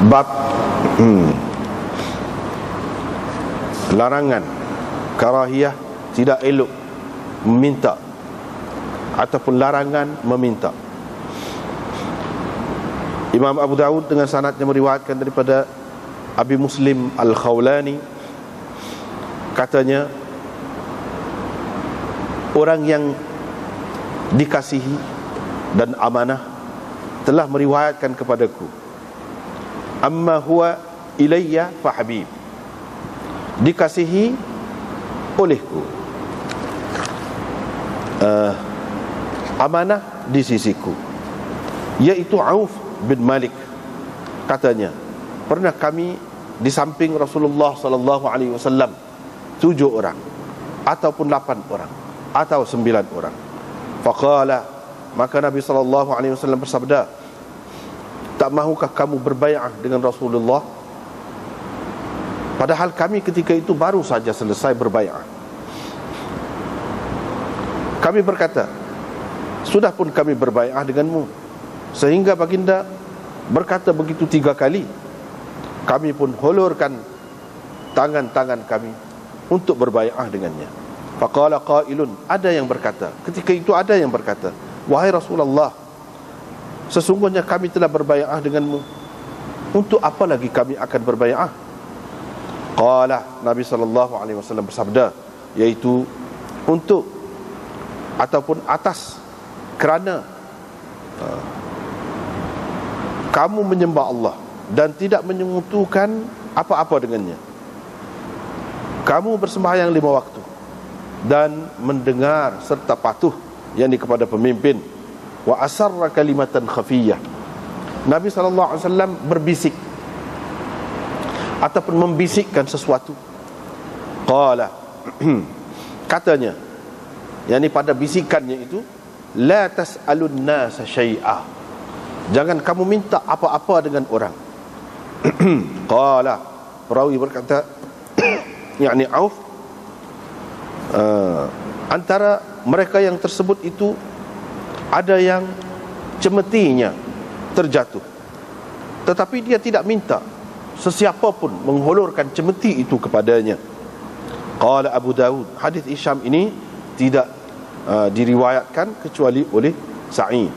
Bab larangan, karahiyah, tidak elok meminta, ataupun larangan meminta. Imam Abu Dawud dengan sanadnya meriwayatkan daripada Abi Muslim Al-Khawlani, katanya, orang yang dikasihi dan amanah telah meriwayatkan kepadaku, amma huwa ilayya fa habib, dikasihi olehku, amanah di sisiku, yaitu Auf bin Malik. Katanya, pernah kami di samping Rasulullah sallallahu alaihi wasallam 7 orang ataupun 8 orang atau 9 orang. Faqala, maka Nabi sallallahu alaihi wasallam bersabda, tak mahukah kamu berbai'ah dengan Rasulullah? Padahal kami ketika itu baru saja selesai berbai'ah. Kami berkata, sudah pun kami berbai'ah denganmu. Sehingga baginda berkata begitu 3 kali. Kami pun hulurkan tangan-tangan kami untuk berbai'ah dengannya. Faqala qailun, ada yang berkata, ketika itu ada yang berkata, wahai Rasulullah, sesungguhnya kami telah berbai'ah denganmu, untuk apa lagi kami akan berbai'ah? Qala, Nabi sallallahu alaihi wasallam bersabda, yaitu untuk ataupun atas kerana kamu menyembah Allah dan tidak menyekutukan apa-apa dengannya, kamu bersembahyang 5 waktu dan mendengar serta patuh yakni kepada pemimpin, wa asarra kalimatan khafiyah, Nabi sallallahu alaihi wasallam berbisik ataupun membisikkan sesuatu. Qala, katanya, yakni pada bisikannya itu, la tas'alun nasa syai'a, jangan kamu minta apa-apa dengan orang. Qala, perawi berkata, yakni Auf, antara mereka yang tersebut itu ada yang cemetinya terjatuh, tetapi dia tidak minta sesiapa pun menghulurkan cemeti itu kepadanya. Qala Abu Dawud, hadis Hisham ini tidak diriwayatkan kecuali oleh Sa'id.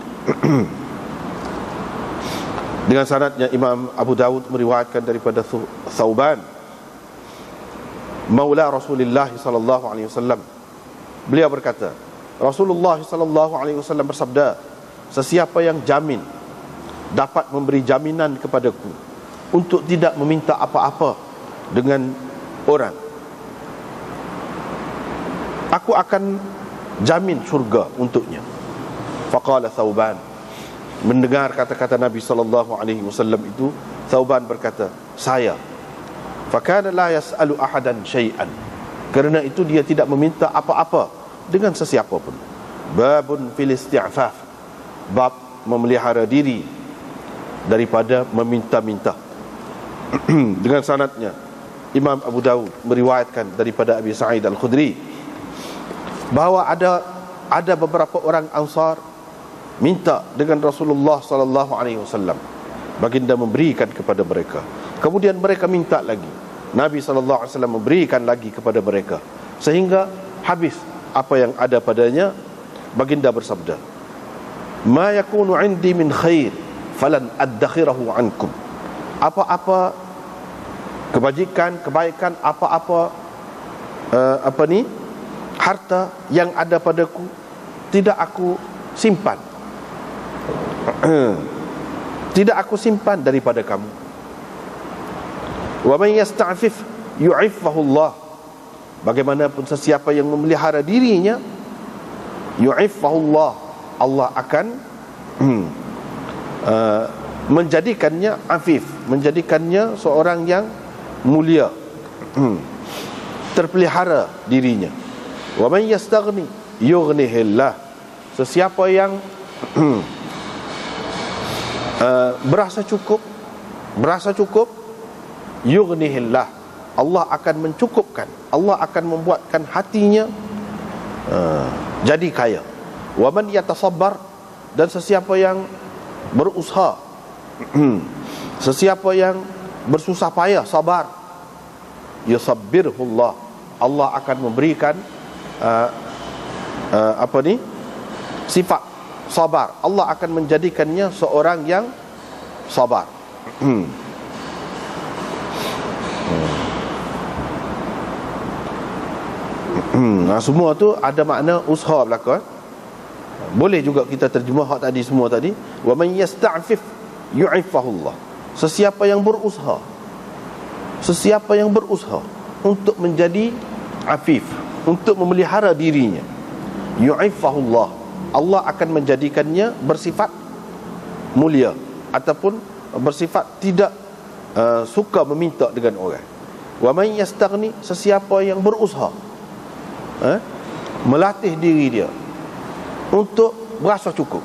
Dengan sanadnya Imam Abu Dawud meriwayatkan daripada Thauban, maula Rasulullah sallallahu alaihi wasallam. Beliau berkata, Rasulullah sallallahu alaihi wasallam bersabda, sesiapa yang jamin dapat memberi jaminan kepadaku untuk tidak meminta apa-apa dengan orang, aku akan jamin syurga untuknya. Faqala Thauban, mendengar kata-kata Nabi sallallahu alaihi wasallam itu, Thauban berkata, saya. Fakana la yas'alu ahadan syai'an, kerana itu dia tidak meminta apa-apa dengan sesiapa pun. Babun fil isti'faf, bab memelihara diri daripada meminta-minta. Dengan sanadnya Imam Abu Dawud meriwayatkan daripada Abi Sa'id Al-Khudri bahawa ada beberapa orang Ansar minta dengan Rasulullah sallallahu alaihi wasallam, baginda memberikan kepada mereka. Kemudian mereka minta lagi, Nabi sallallahu alaihi wasallam memberikan lagi kepada mereka, sehingga habis apa yang ada padanya. Baginda bersabda, ma yakunu indi min khair falan addakhirahu ankum, apa-apa kebajikan, kebaikan, apa-apa harta yang ada padaku tidak aku simpan, tidak aku simpan daripada kamu. Wa man yasta'fif yu'iffahu Allah, bagaimanapun sesiapa yang memelihara dirinya, yu'iffahu Allah, Allah akan menjadikannya afif, menjadikannya seorang yang mulia, terpelihara dirinya. Wa man yastaghni yughnihillah, sesiapa yang berasa cukup, yughnihillah, Allah akan mencukupkan, Allah akan membuatkan hatinya jadi kaya. Wa man yatasabbar, dan sesiapa yang berusaha Sesiapa yang bersusah payah, sabar, yusabbirhullah, Allah akan memberikan sifat sabar. Allah akan menjadikannya seorang yang sabar. Semua tu ada makna usaha belaka. Boleh juga kita terjemah hak tadi semua tadi, wa man yasta'fif yu'ifahullah. Sesiapa yang berusaha untuk menjadi afif, untuk memelihara dirinya, yu'ifahullah, Allah akan menjadikannya bersifat mulia ataupun bersifat tidak suka meminta dengan orang. Wa man yastaghni, sesiapa yang berusaha melatih diri dia untuk berasa cukup,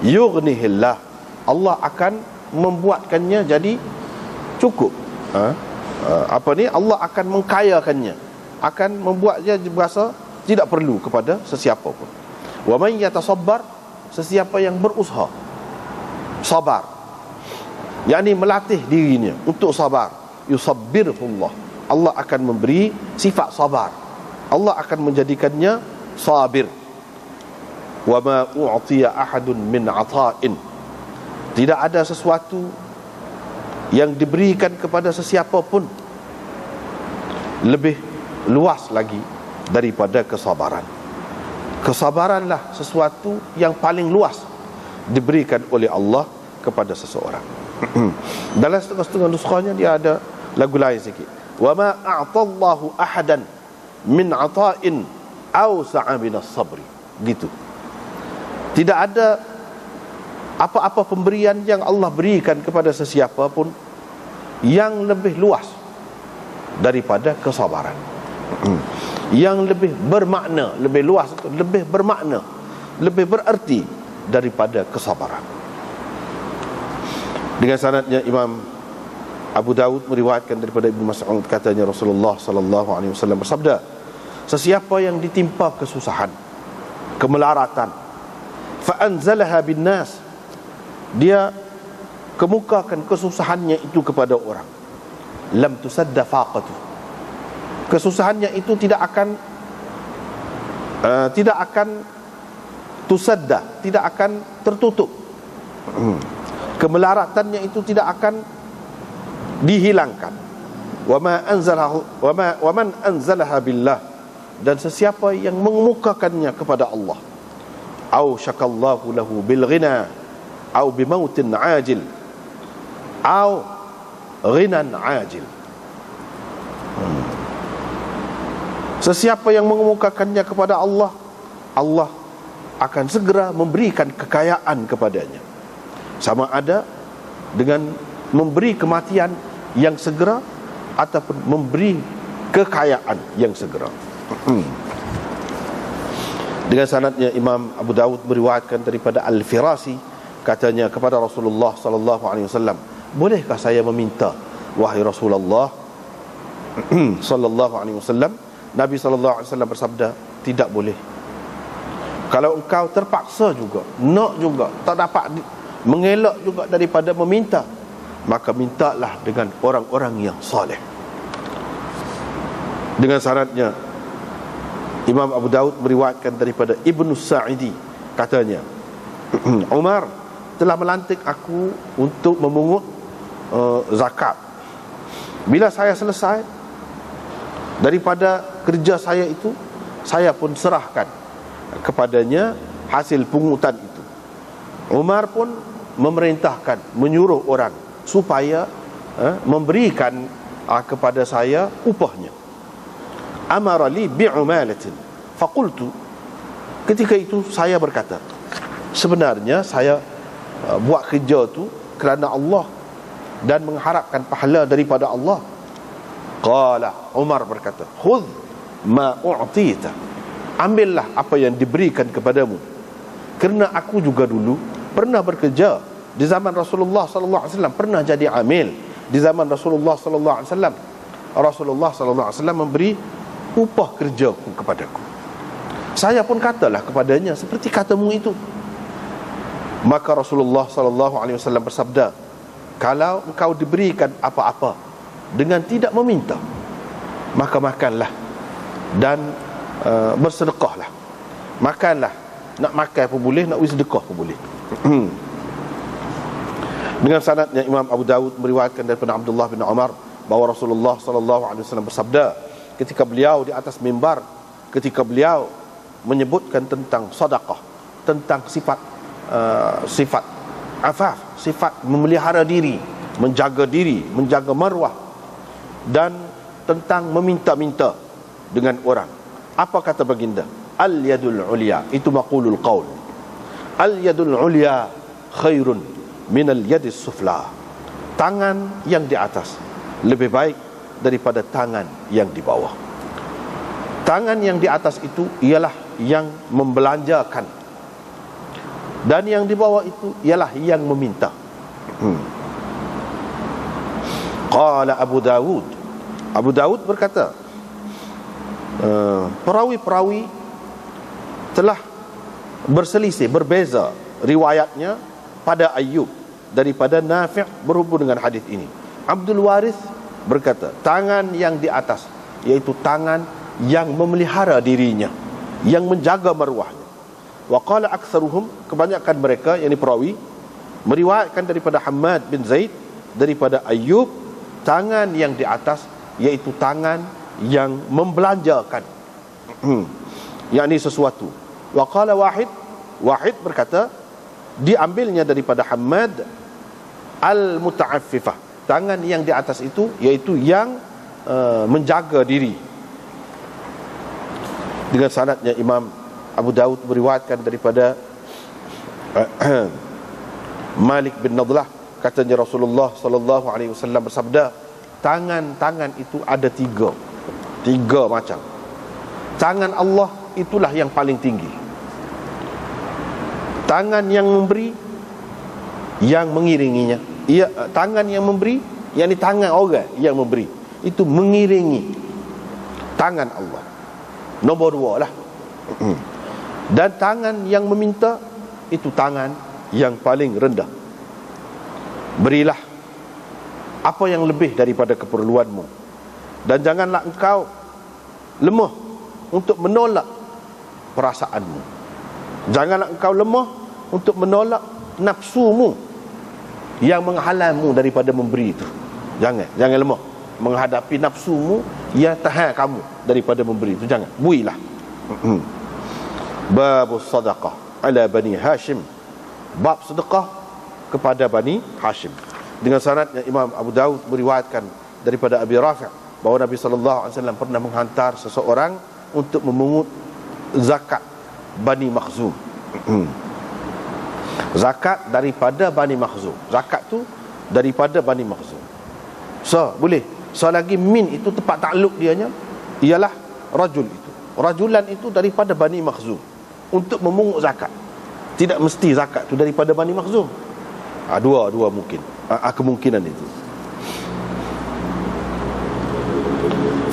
yughnihillah, Allah akan membuatkannya jadi cukup. Allah akan mengkayakannya, akan membuatnya berasa tidak perlu kepada sesiapa pun. Wa man yatasabbar, sesiapa yang berusaha sabar, yakni melatih dirinya untuk sabar, yusabbirhullah, Allah akan memberi sifat sabar, Allah akan menjadikannya sabir. Wa ma u'tiya ahadun min 'ata'in, tidak ada sesuatu yang diberikan kepada sesiapa pun lebih luas lagi daripada kesabaran. Kesabaranlah sesuatu yang paling luas diberikan oleh Allah kepada seseorang. Dalam setengah-setengah nuskhanya dia ada lagu lain sikit. Wa ma a'tallahu ahadan min 'ata'in awsa'a minas sabri, gitu. Tidak ada apa-apa pemberian yang Allah berikan kepada sesiapa pun yang lebih luas daripada kesabaran. Yang lebih bermakna, lebih luas, lebih bermakna, lebih bererti daripada kesabaran. Dengan sanadnya Imam Abu Dawud meriwayatkan daripada Ibnu Mas'ud, katanya Rasulullah sallallahu alaihi wasallam bersabda, sesiapa yang ditimpa kesusahan, kemelaratan, fa anzalaha bin nas, dia kemukakan kesusahannya itu kepada orang, lam tusadda faqatu, kesusahannya itu tidak akan tusadda, tidak akan tertutup, kemelaratannya itu tidak akan dihilangkan. Wa man anzalaha billah, dan sesiapa yang mengemukakannya kepada Allah, au syakallahu lahu bil ghina au bimautin ajil au ghinan ajil. Sesiapa yang mengemukakannya kepada Allah, Allah akan segera memberikan kekayaan kepadanya, sama ada dengan memberi kematian yang segera ataupun memberi kekayaan yang segera. Dengan sanadnya Imam Abu Dawud meriwayatkan daripada Al-Firasi, katanya kepada Rasulullah sallallahu alaihi wasallam, bolehkah saya meminta, wahai Rasulullah sallallahu alaihi wasallam? Nabi sallallahu alaihi wasallam bersabda, tidak boleh. Kalau engkau terpaksa juga, nak juga, tak dapat mengelak juga daripada meminta, maka mintalah dengan orang-orang yang soleh. Dengan sanadnya Imam Abu Dawud meriwayatkan daripada Ibnu Sa'idi, katanya Umar telah melantik aku untuk memungut zakat. Bila saya selesai daripada kerja saya itu, saya pun serahkan kepadanya hasil pungutan itu. Umar pun memerintahkan, menyuruh orang supaya memberikan kepada saya upahnya. Amara li bi'umalatin faqultu, ketika itu saya berkata, sebenarnya saya buat kerja tu kerana Allah dan mengharapkan pahala daripada Allah. Qala, Umar berkata, khudh ma u'tita, ambillah apa yang diberikan kepadamu. Kerana aku juga dulu pernah bekerja di zaman Rasulullah sallallahu alaihi wasallam, pernah jadi amil di zaman Rasulullah sallallahu alaihi wasallam. Rasulullah sallallahu alaihi wasallam memberi upah kerjaku kepadaku. Saya pun katalah kepadanya seperti katamu itu. Maka Rasulullah sallallahu alaihi wasallam bersabda, Kalau engkau diberikan apa-apa dengan tidak meminta, maka makanlah dan bersedekahlah. Makanlah, nak makan pun boleh, nak sedekah pun boleh. Dengan sanadnya Imam Abu Dawud meriwayatkan daripada Abdullah bin Umar bahawa Rasulullah sallallahu alaihi wasallam bersabda ketika beliau di atas mimbar, ketika beliau menyebutkan tentang sedekah, tentang sifat afaf, sifat memelihara diri, menjaga maruah, dan tentang meminta-minta dengan orang. Apa kata baginda? Al-yadul ulya, itu maqulul qaul. Al-yadul ulya khairun minal yadis sufla. Tangan yang di atas lebih baik daripada tangan yang di bawah. Tangan yang di atas itu ialah yang membelanjakan, dan yang di bawah itu ialah yang meminta. Qala Abu Dawud berkata, perawi-perawi telah berselisih, berbeza riwayatnya pada Ayyub daripada Nafi' berhubung dengan hadis ini. Abdul Waris berkata, tangan yang di atas yaitu tangan yang memelihara dirinya, yang menjaga maruahnya. Wa qala aktsaruhum, kebanyakan mereka yakni perawi meriwayatkan daripada Hammad bin Zaid daripada Ayyub, tangan yang di atas yaitu tangan yang membelanjakan, yakni sesuatu. Wa qala Wahid berkata, diambilnya daripada Hammad al-muta'affifah, tangan yang di atas itu yaitu yang menjaga diri. Dengan sanadnya Imam Abu Dawud meriwayatkan daripada Malik bin Nadlah, katanya Rasulullah sallallahu alaihi wasallam bersabda, tangan-tangan itu ada tiga macam. Tangan Allah itulah yang paling tinggi. Tangan yang memberi, yang mengiringinya. Tangan yang memberi, yakni tangan orang yang memberi, itu mengiringi tangan Allah. Nombor 2 lah. Dan tangan yang meminta, itu tangan yang paling rendah. Berilah apa yang lebih daripada keperluanmu, dan janganlah engkau lemah untuk menolak perasaanmu. Janganlah engkau lemah untuk menolak nafsumu yang menghalangmu daripada memberi itu. Jangan lemah menghadapi nafsumu yang tahan kamu daripada memberi itu. Jangan, builah. Babus sadaqah ala Bani Hashim, bab sedekah kepada Bani Hashim. Dengan sanadnya Imam Abu Dawud meriwayatkan daripada Abi Rafi' bahawa Nabi sallallahu alaihi wasallam pernah menghantar seseorang untuk memungut zakat Bani Makhzum. Zakat daripada Bani Makhzum. Zakat tu daripada Bani Makhzum. So, boleh. So lagi min itu tempat takluk dianya ialah rajul itu. Rajulan itu daripada Bani Makhzum untuk memungut zakat. Tidak mesti zakat tu daripada Bani Makhzum. Dua mungkin. Kemungkinan itu.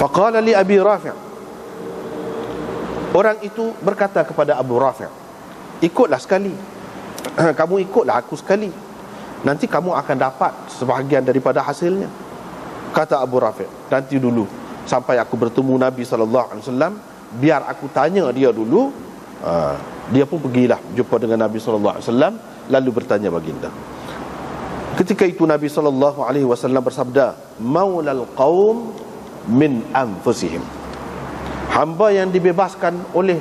Faqala li Abi Rafi', orang itu berkata kepada Abu Rafi', ikutlah sekali. Kamu ikutlah aku sekali, nanti kamu akan dapat sebahagian daripada hasilnya. Kata Abu Rafi', nanti dulu sampai aku bertemu Nabi SAW, biar aku tanya dia dulu. Dia pun pergilah jumpa dengan Nabi SAW, lalu bertanya baginda. Ketika itu Nabi SAW bersabda, maulal qaum min anfusihim, hamba yang dibebaskan oleh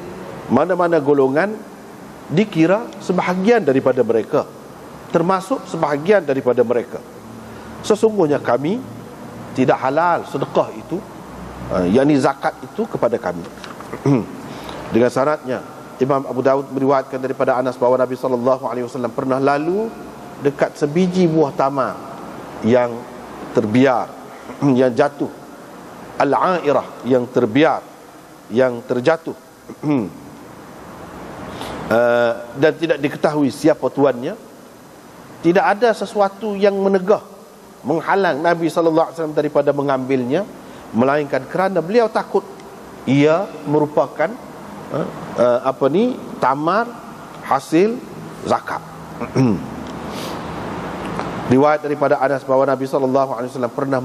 mana-mana golongan dikira sebahagian daripada mereka, termasuk sebahagian daripada mereka. Sesungguhnya kami tidak halal sedekah itu, yakni zakat itu kepada kami. Dengan syaratnya Imam Abu Dawud meriwayatkan daripada Anas bahawa Nabi SAW pernah lalu dekat sebiji buah tamar yang terbiar, yang jatuh, al-airah, yang terbiar, yang terjatuh, dan tidak diketahui siapa tuannya. Tidak ada sesuatu yang menegah, menghalang Nabi SAW daripada mengambilnya, melainkan kerana beliau takut ia merupakan tamar hasil zakat. Riwayat daripada Anas bahawa Nabi SAW pernah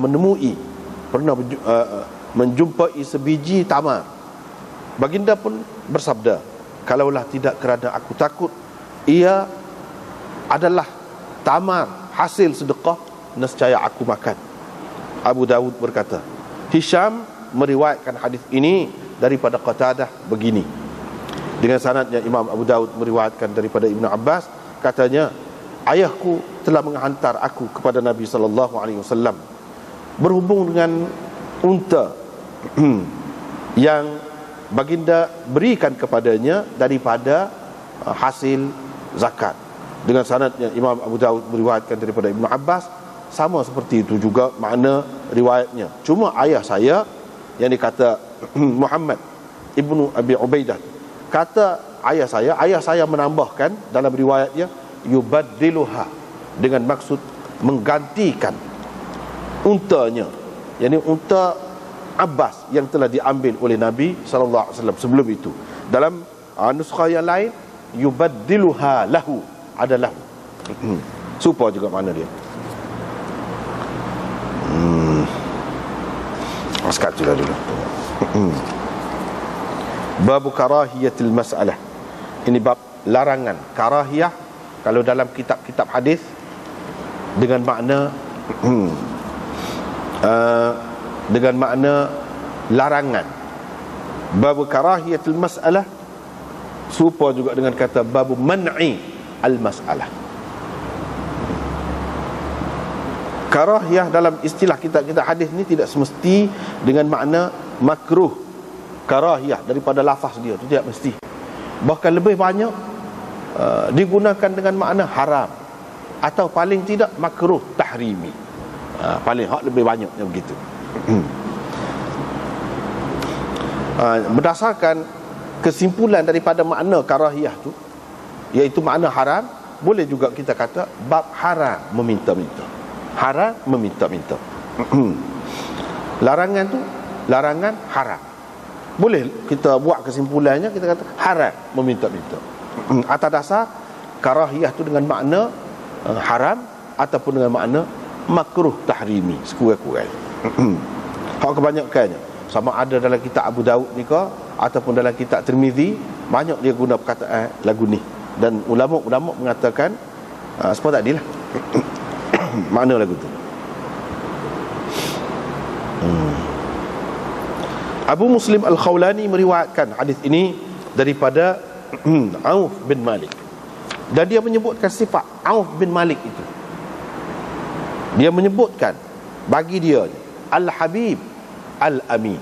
menjumpai sebiji tamar. Baginda pun bersabda, kalaulah tidak kerana aku takut ia adalah tamar hasil sedekah, nescaya aku makan. Abu Dawud berkata, Hisham meriwayatkan hadis ini daripada Qatadah begini. Dengan sanadnya Imam Abu Dawud meriwayatkan daripada Ibnu Abbas, katanya, ayahku telah menghantar aku kepada Nabi SAW berhubung dengan unta yang baginda berikan kepadanya daripada hasil zakat. Dengan sanadnya Imam Abu Dawud meriwayatkan daripada Ibnu Abbas, sama seperti itu juga makna riwayatnya. Cuma ayah saya yang dikata Muhammad Ibnu Abi Ubaidah, kata ayah saya menambahkan dalam riwayatnya yubaddiluha, dengan maksud menggantikan untanya, yakni unta Abbas yang telah diambil oleh Nabi SAW sebelum itu. Dalam nuskha yang lain yubaddiluha lahu, ada lahu. Supa juga mana dia. Askat juga dulu. Bab karahiyatil mas'alah. Ini bab larangan. Karahiyah kalau dalam kitab-kitab hadis dengan makna larangan. Bab karahiyatil mas'alah serupa juga dengan kata bab man'i al mas'alah. Karahiyah dalam istilah kitab-kitab hadis ni tidak semesti dengan makna makruh. Karahiyah daripada lafaz dia tu tidak mesti. Bahkan lebih banyak digunakan dengan makna haram atau paling tidak makruh tahrimi. Paling hak lebih banyaknya begitu. Berdasarkan kesimpulan daripada makna karahiyah tu, iaitu makna haram, boleh juga kita kata bab haram meminta-minta. Haram meminta-minta. Larangan tu larangan haram. Boleh kita buat kesimpulannya, kita kata haram meminta-minta. Atas dasar karahiyah tu dengan makna haram ataupun dengan makna makruh tahrimi sekurang-kurang. Hak kebanyakannya sama ada dalam kitab Abu Daud ni ke ataupun dalam kitab Tirmizi, banyak dia guna perkataan lagu ni, dan ulama-ulama mengatakan sebab tak adilah makna lagu tu. Abu Muslim Al-Khawlani meriwayatkan hadis ini daripada Auf bin Malik, dan dia menyebutkan sifat Auf bin Malik itu. Dia menyebutkan bagi dia Al-Habib Al-Amin,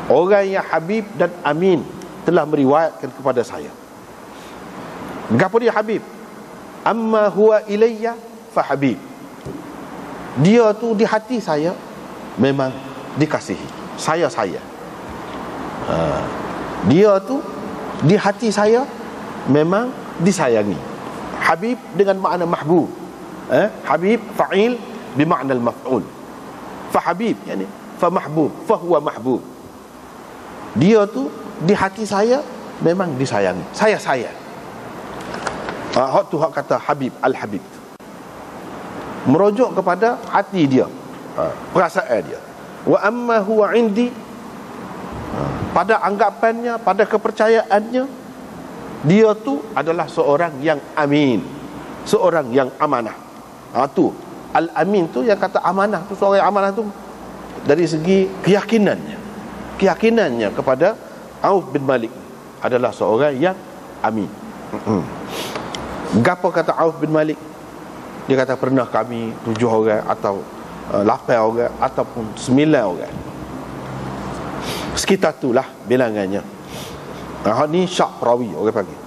orang yang Habib dan Amin telah meriwayatkan kepada saya. Gapo dia Habib? Amma huwa ilayya fa Habib. Dia tu di hati saya memang dikasihi. Saya dia tu di hati saya memang disayangi. Habib dengan makna mahbub. Habib fa'il bimakna al-maf'ul. Fa habib yani fa mahbub, fa huwa mahbub. Dia tu di hati saya memang disayangi. Saya hak tu hak kata Habib Al-Habib, merujuk kepada hati dia, perasaan dia. Wa amma huwa indi, pada anggapannya, pada kepercayaannya, dia tu adalah seorang yang amin, seorang yang amanah. Tu Al-Amin tu yang kata amanah tu, seorang yang amanah tu dari segi keyakinannya kepada Auf bin Malik adalah seorang yang amin. Gapo kata Auf bin Malik? Dia kata pernah kami 7 orang atau 8 orang ataupun 9 orang, sekitar itulah bilangannya. Ni syak perawi orang panggil.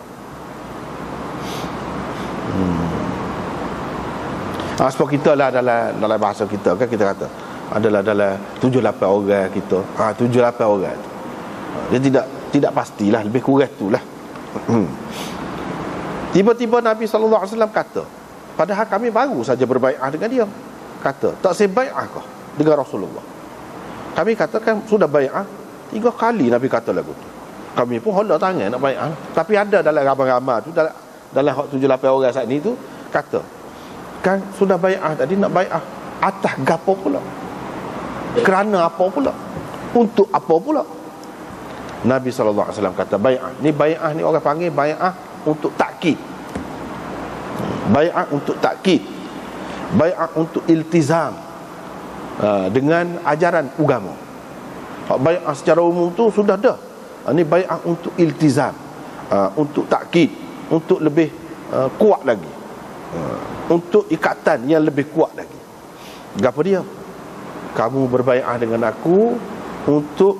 Sebab kita lah dalam bahasa kita kan, kita kata adalah dalam 7-8 orang kita. 7-8 orang. Dia tidak pastilah, lebih kurang itulah. Tiba-tiba Nabi SAW kata, padahal kami baru saja berbai'ah dengan dia, kata, tak saya bai'ah kau dengan Rasulullah? Kami katakan sudah bai'ah 3 kali. Nabi kata lagu tu. Kami pun hola tangan nak bai'ah. Tapi ada dalam ramai-ramai tu, dalam 7-8 orang saat ni tu kata, Kan sudah bai'ah tadi, nak bai'ah atas gapo pula? Kerana apa pula? Untuk apa pula? Nabi SAW kata bai'ah. Ni bai'ah ni orang panggil bai'ah untuk takkid. Bai'ah untuk takkid. Bai'ah untuk iltizam dengan ajaran agama. Bai'ah secara umum tu sudah dah. Ni bai'ah untuk iltizam, untuk takkid, untuk lebih kuat lagi, untuk ikatan yang lebih kuat lagi. Apa dia? Kamu berbai'ah dengan aku untuk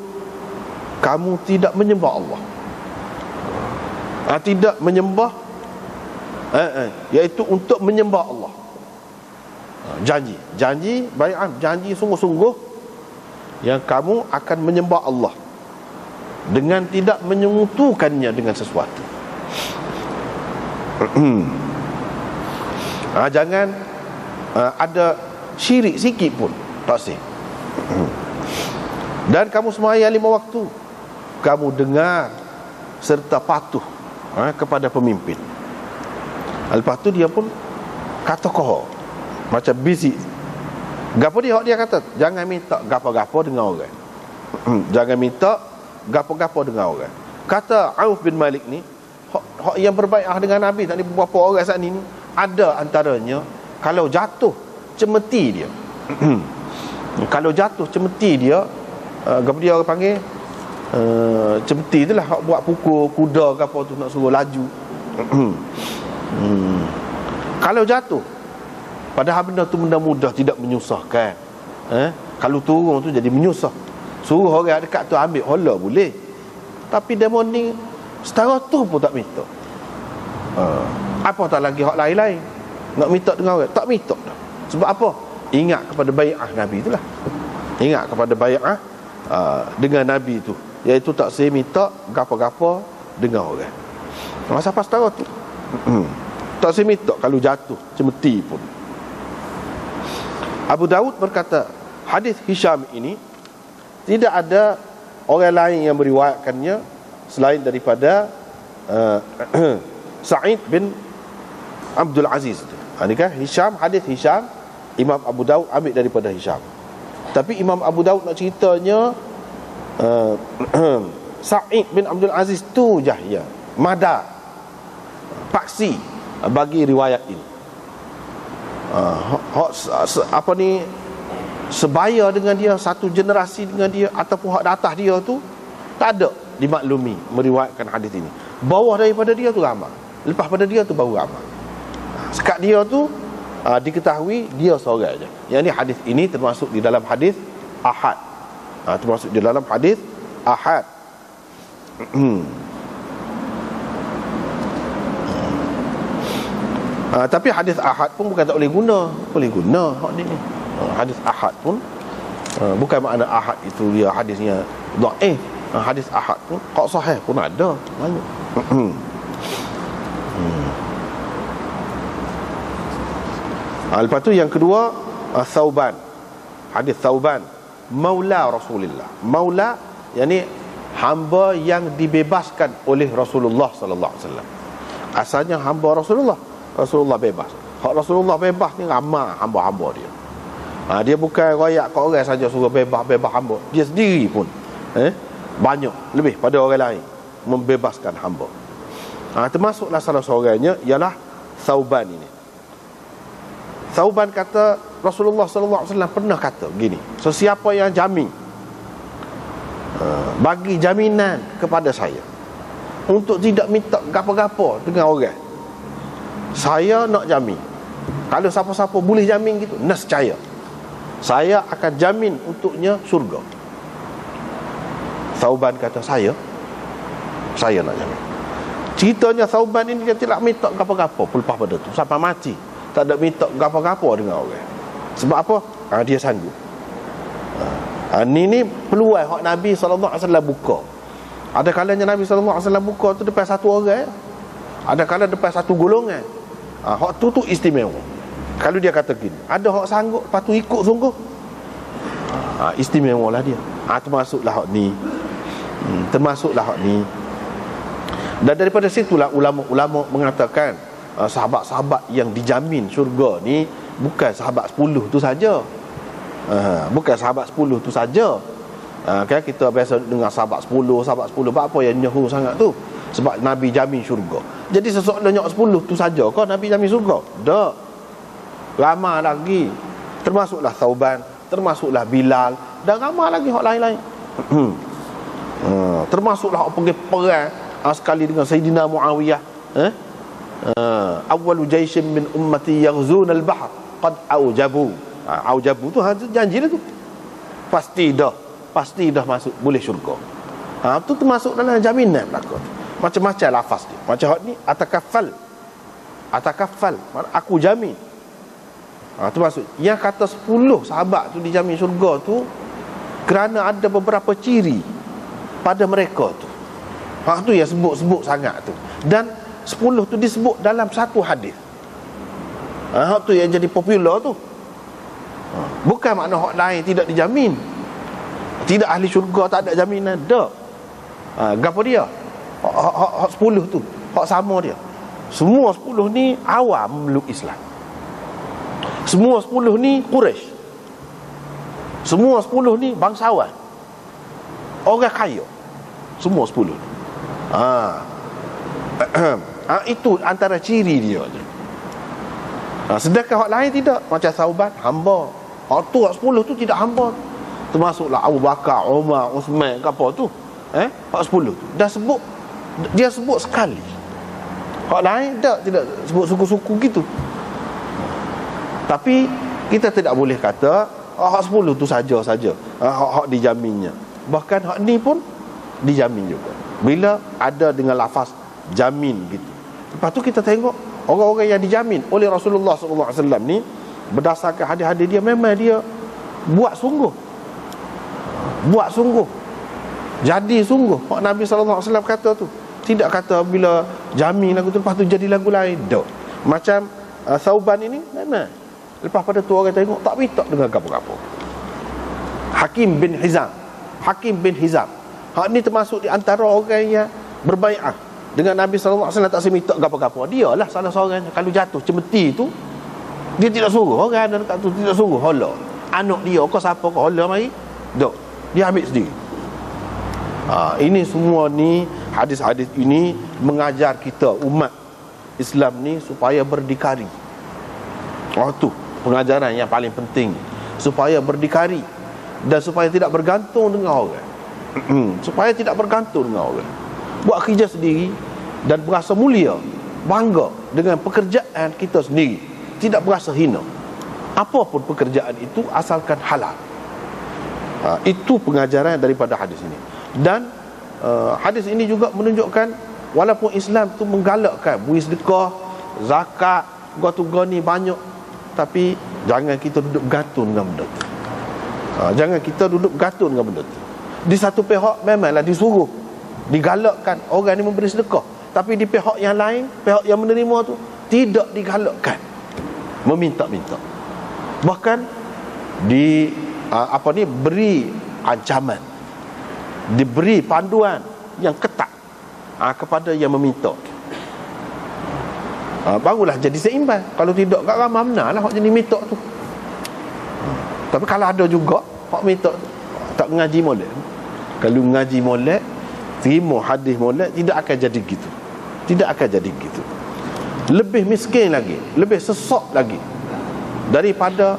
kamu tidak menyembah Allah, tidak menyembah, iaitu untuk menyembah Allah. Janji bai'ah, janji sungguh-sungguh yang kamu akan menyembah Allah dengan tidak menyentuhkannya dengan sesuatu. Jangan ada syirik sikit pun tak sih. Dan kamu sembahyang 5 waktu, kamu dengar serta patuh kepada pemimpin. Lepas tu dia pun kata koho macam busy. Gapo dia kata, jangan minta gapo-gapo dengan orang. Jangan minta gapo-gapo dengan orang. Kata Auf bin Malik ni, hak yang berbai'ah dengan Nabi tadi beberapa orang saat ni, ada antaranya kalau jatuh cemeti dia. Kalau jatuh cemeti dia, gapo dia orang panggil cemeti itulah hak buat pukul kuda ke apa tu nak suruh laju. Kalau jatuh, padahal benda tu benda mudah, tidak menyusahkan. Kalau turun tu jadi menyusah. Suruh orang dekat tu ambil hola boleh, tapi demo ni setara tu pun tak minta. Apa tak lagi hak lain-lain nak minta dengan orang, tak minta dah. Sebab apa? Ingat kepada bai'ah Nabi itulah. Ingat kepada bai'ah dengan Nabi tu, iaitu tak saya minta gapo-gapo dengan orang. Masa pas setara tu tak saya minta kalau jatuh cemeti pun. Abu Daud berkata, hadis Hisham ini tidak ada orang lain yang meriwayatkannya selain daripada Sa'id bin Abdul Aziz. Ini kan Hisham, hadis Hisham, Imam Abu Daud ambil daripada Hisham. Tapi Imam Abu Daud nak ceritanya Sa'id bin Abdul Aziz tu Jahya madar, paksi bagi riwayat ini. Apa ni, sebaya dengan dia, satu generasi dengan dia, ataupun hak atas dia tu tak ada dimaklumi meriwayatkan hadis ini. Bawah daripada dia tu ramai, lepas pada dia tu baru ramai. Sekat dia tu diketahui dia seorang aja. Yang ni hadis ini termasuk di dalam hadis ahad. Termasuk di dalam hadis ahad. Tapi hadis ahad pun bukan tak boleh guna. Boleh guna hak ni. Hadis ahad pun bukan makna ahad itu dia hadisnya dhaif. Hadis ahad pun kok sahih pun ada banyak. Lepas tu yang kedua, Thauban. Hadis Thauban, maula Rasulullah. Maula yakni hamba yang dibebaskan oleh Rasulullah sallallahu alaihi wasallam. Asalnya hamba Rasulullah bebas. Hak Rasulullah bebas ni ramai hamba-hamba dia. Dia bukan royak kat orang saja suruh bebas hamba. Dia sendiri pun banyak lebih pada orang lain membebaskan hamba. Termasuklah salah seorangnya ialah Thauban ini. Thauban kata Rasulullah sallallahu alaihi wasallam pernah kata gini, sesiapa yang jamin bagi jaminan kepada saya untuk tidak minta gapo-gapo dengan orang, saya nak jamin. Kalau siapa-siapa boleh jamin gitu, nescaya saya akan jamin untuknya syurga. Thauban kata saya nak jamin. Ceritanya Thauban ini dia tidak minta gapo-gapo lepas pada tu sampai mati. Tak ada minta gapo-gapo dengan orang. Sebab apa? Dia sanggup. Ni peluang hak Nabi sallallahu alaihi wasallam buka. Ada kalanya Nabi sallallahu alaihi wasallam buka tu depan satu orang, ada kala depan satu golongan. Hak tu istimewa. Kalau dia kata gini, ada hak sanggup lepas tu ikut sungguh, istimewa lah dia. Termasuklah hak ni. Dan daripada situlah ulama-ulama mengatakan sahabat-sahabat yang dijamin syurga ni bukan sahabat 10 tu saja. Bukan sahabat 10 tu saja. Kan kita biasa dengar sahabat 10 apa yang nyahu sangat tu. Sebab Nabi jamin syurga. Jadi sesoalannya 10 tu saja kau Nabi jamin syurga? Tak. Ramai lagi. Termasuklah Thauban, termasuklah Bilal, dan ramai lagi hak lain-lain. Termasuklah hak pergi perang sekali dengan Sayyidina Muawiyah. Awwalu jaishin min ummati yaghzuna al-bahr qad aujabu. Aujabu tu janji dah tu. Pasti dah masuk boleh syurga. Tu termasuk dalam jaminan belaka. Macam-macam lafaz dia. Macam hak ni atakaffal, aku jamin. Tu maksud yang kata 10 sahabat tu dijamin syurga tu kerana ada beberapa ciri pada mereka tu. Tu yang sebut sangat tu. Dan 10 tu disebut dalam satu hadis. Tu yang jadi popular tu. Bukan makna hak lain tidak dijamin. Tidak ahli syurga tak ada jaminan. Tak. Gapo dia? Hak 10 tu, hak sama dia. Semua 10 ni awam meluk Islam. Semua 10 ni Quraisy. Semua 10 ni bangsawan, orang kaya. Semua 10 ni. Itu antara ciri dia. Sedangkan hak lain tidak. Macam Thauban, hamba. Hak tu, hak 10 tu tidak hamba. Termasuklah Abu Bakar, Umar, Uthman, apa tu. Hak 10 tu dia sebut sekali. Hak lain tidak sebut suku-suku gitu. Tapi kita tidak boleh kata hak 10 tu saja hak dijaminnya. Bahkan hak ni pun dijamin juga bila ada dengan lafaz jamin gitu. Lepas tu kita tengok orang-orang yang dijamin oleh Rasulullah SAW ni, berdasarkan hadis-hadis dia, memang dia buat sungguh. Jadi sungguh. Hak Nabi SAW kata tu. Tidak kata bila jamin lagu tu lepas tu jadi lagu lain. Tak. Macam Thauban ini memang lepas pada tu orang tengok tak minta dengan gapo-gapo. Hakim bin Hizam. Hak ni termasuk di antara orang yang berbai'ah dengan Nabi SAW tak minta gapo-gapo. Dia lah salah seorang. Kalau jatuh cemeti tu, dia tidak suruh orang ada dekat tu, tidak suruh hala. Anak dia kau siapa kau hala mari. Tak. Dia ambil sendiri. Ini semua ni, hadis-hadis ini mengajar kita umat Islam ni supaya berdikari. Tu pengajaran yang paling penting, supaya berdikari dan supaya tidak bergantung dengan orang. Supaya tidak bergantung dengan orang. Buat kerja sendiri dan berasa mulia, bangga dengan pekerjaan kita sendiri, tidak berasa hina. Apapun pekerjaan itu asalkan halal. Itu pengajaran daripada hadis ini. Dan hadis ini juga menunjukkan walaupun Islam tu menggalakkan beri sedekah, zakat, gua ni banyak, tapi jangan kita duduk gantung dengan benda tu. Jangan kita duduk gantung dengan benda tu. Di satu pihak memanglah disuruh, digalakkan orang ni memberi sedekah, tapi di pihak yang lain, pihak yang menerima tu tidak digalakkan meminta-minta. Bahkan beri ancaman, diberi panduan yang ketat kepada yang meminta. Barulah jadi seimbang. Kalau tidak, kat ramai benar lah hak jenis minta tu. Tapi kalau ada juga hak minta tu tak mengaji molek. Kalau mengaji molek, terima hadis molek, tidak akan jadi gitu. Tidak akan jadi gitu. Lebih miskin lagi, lebih sesak lagi daripada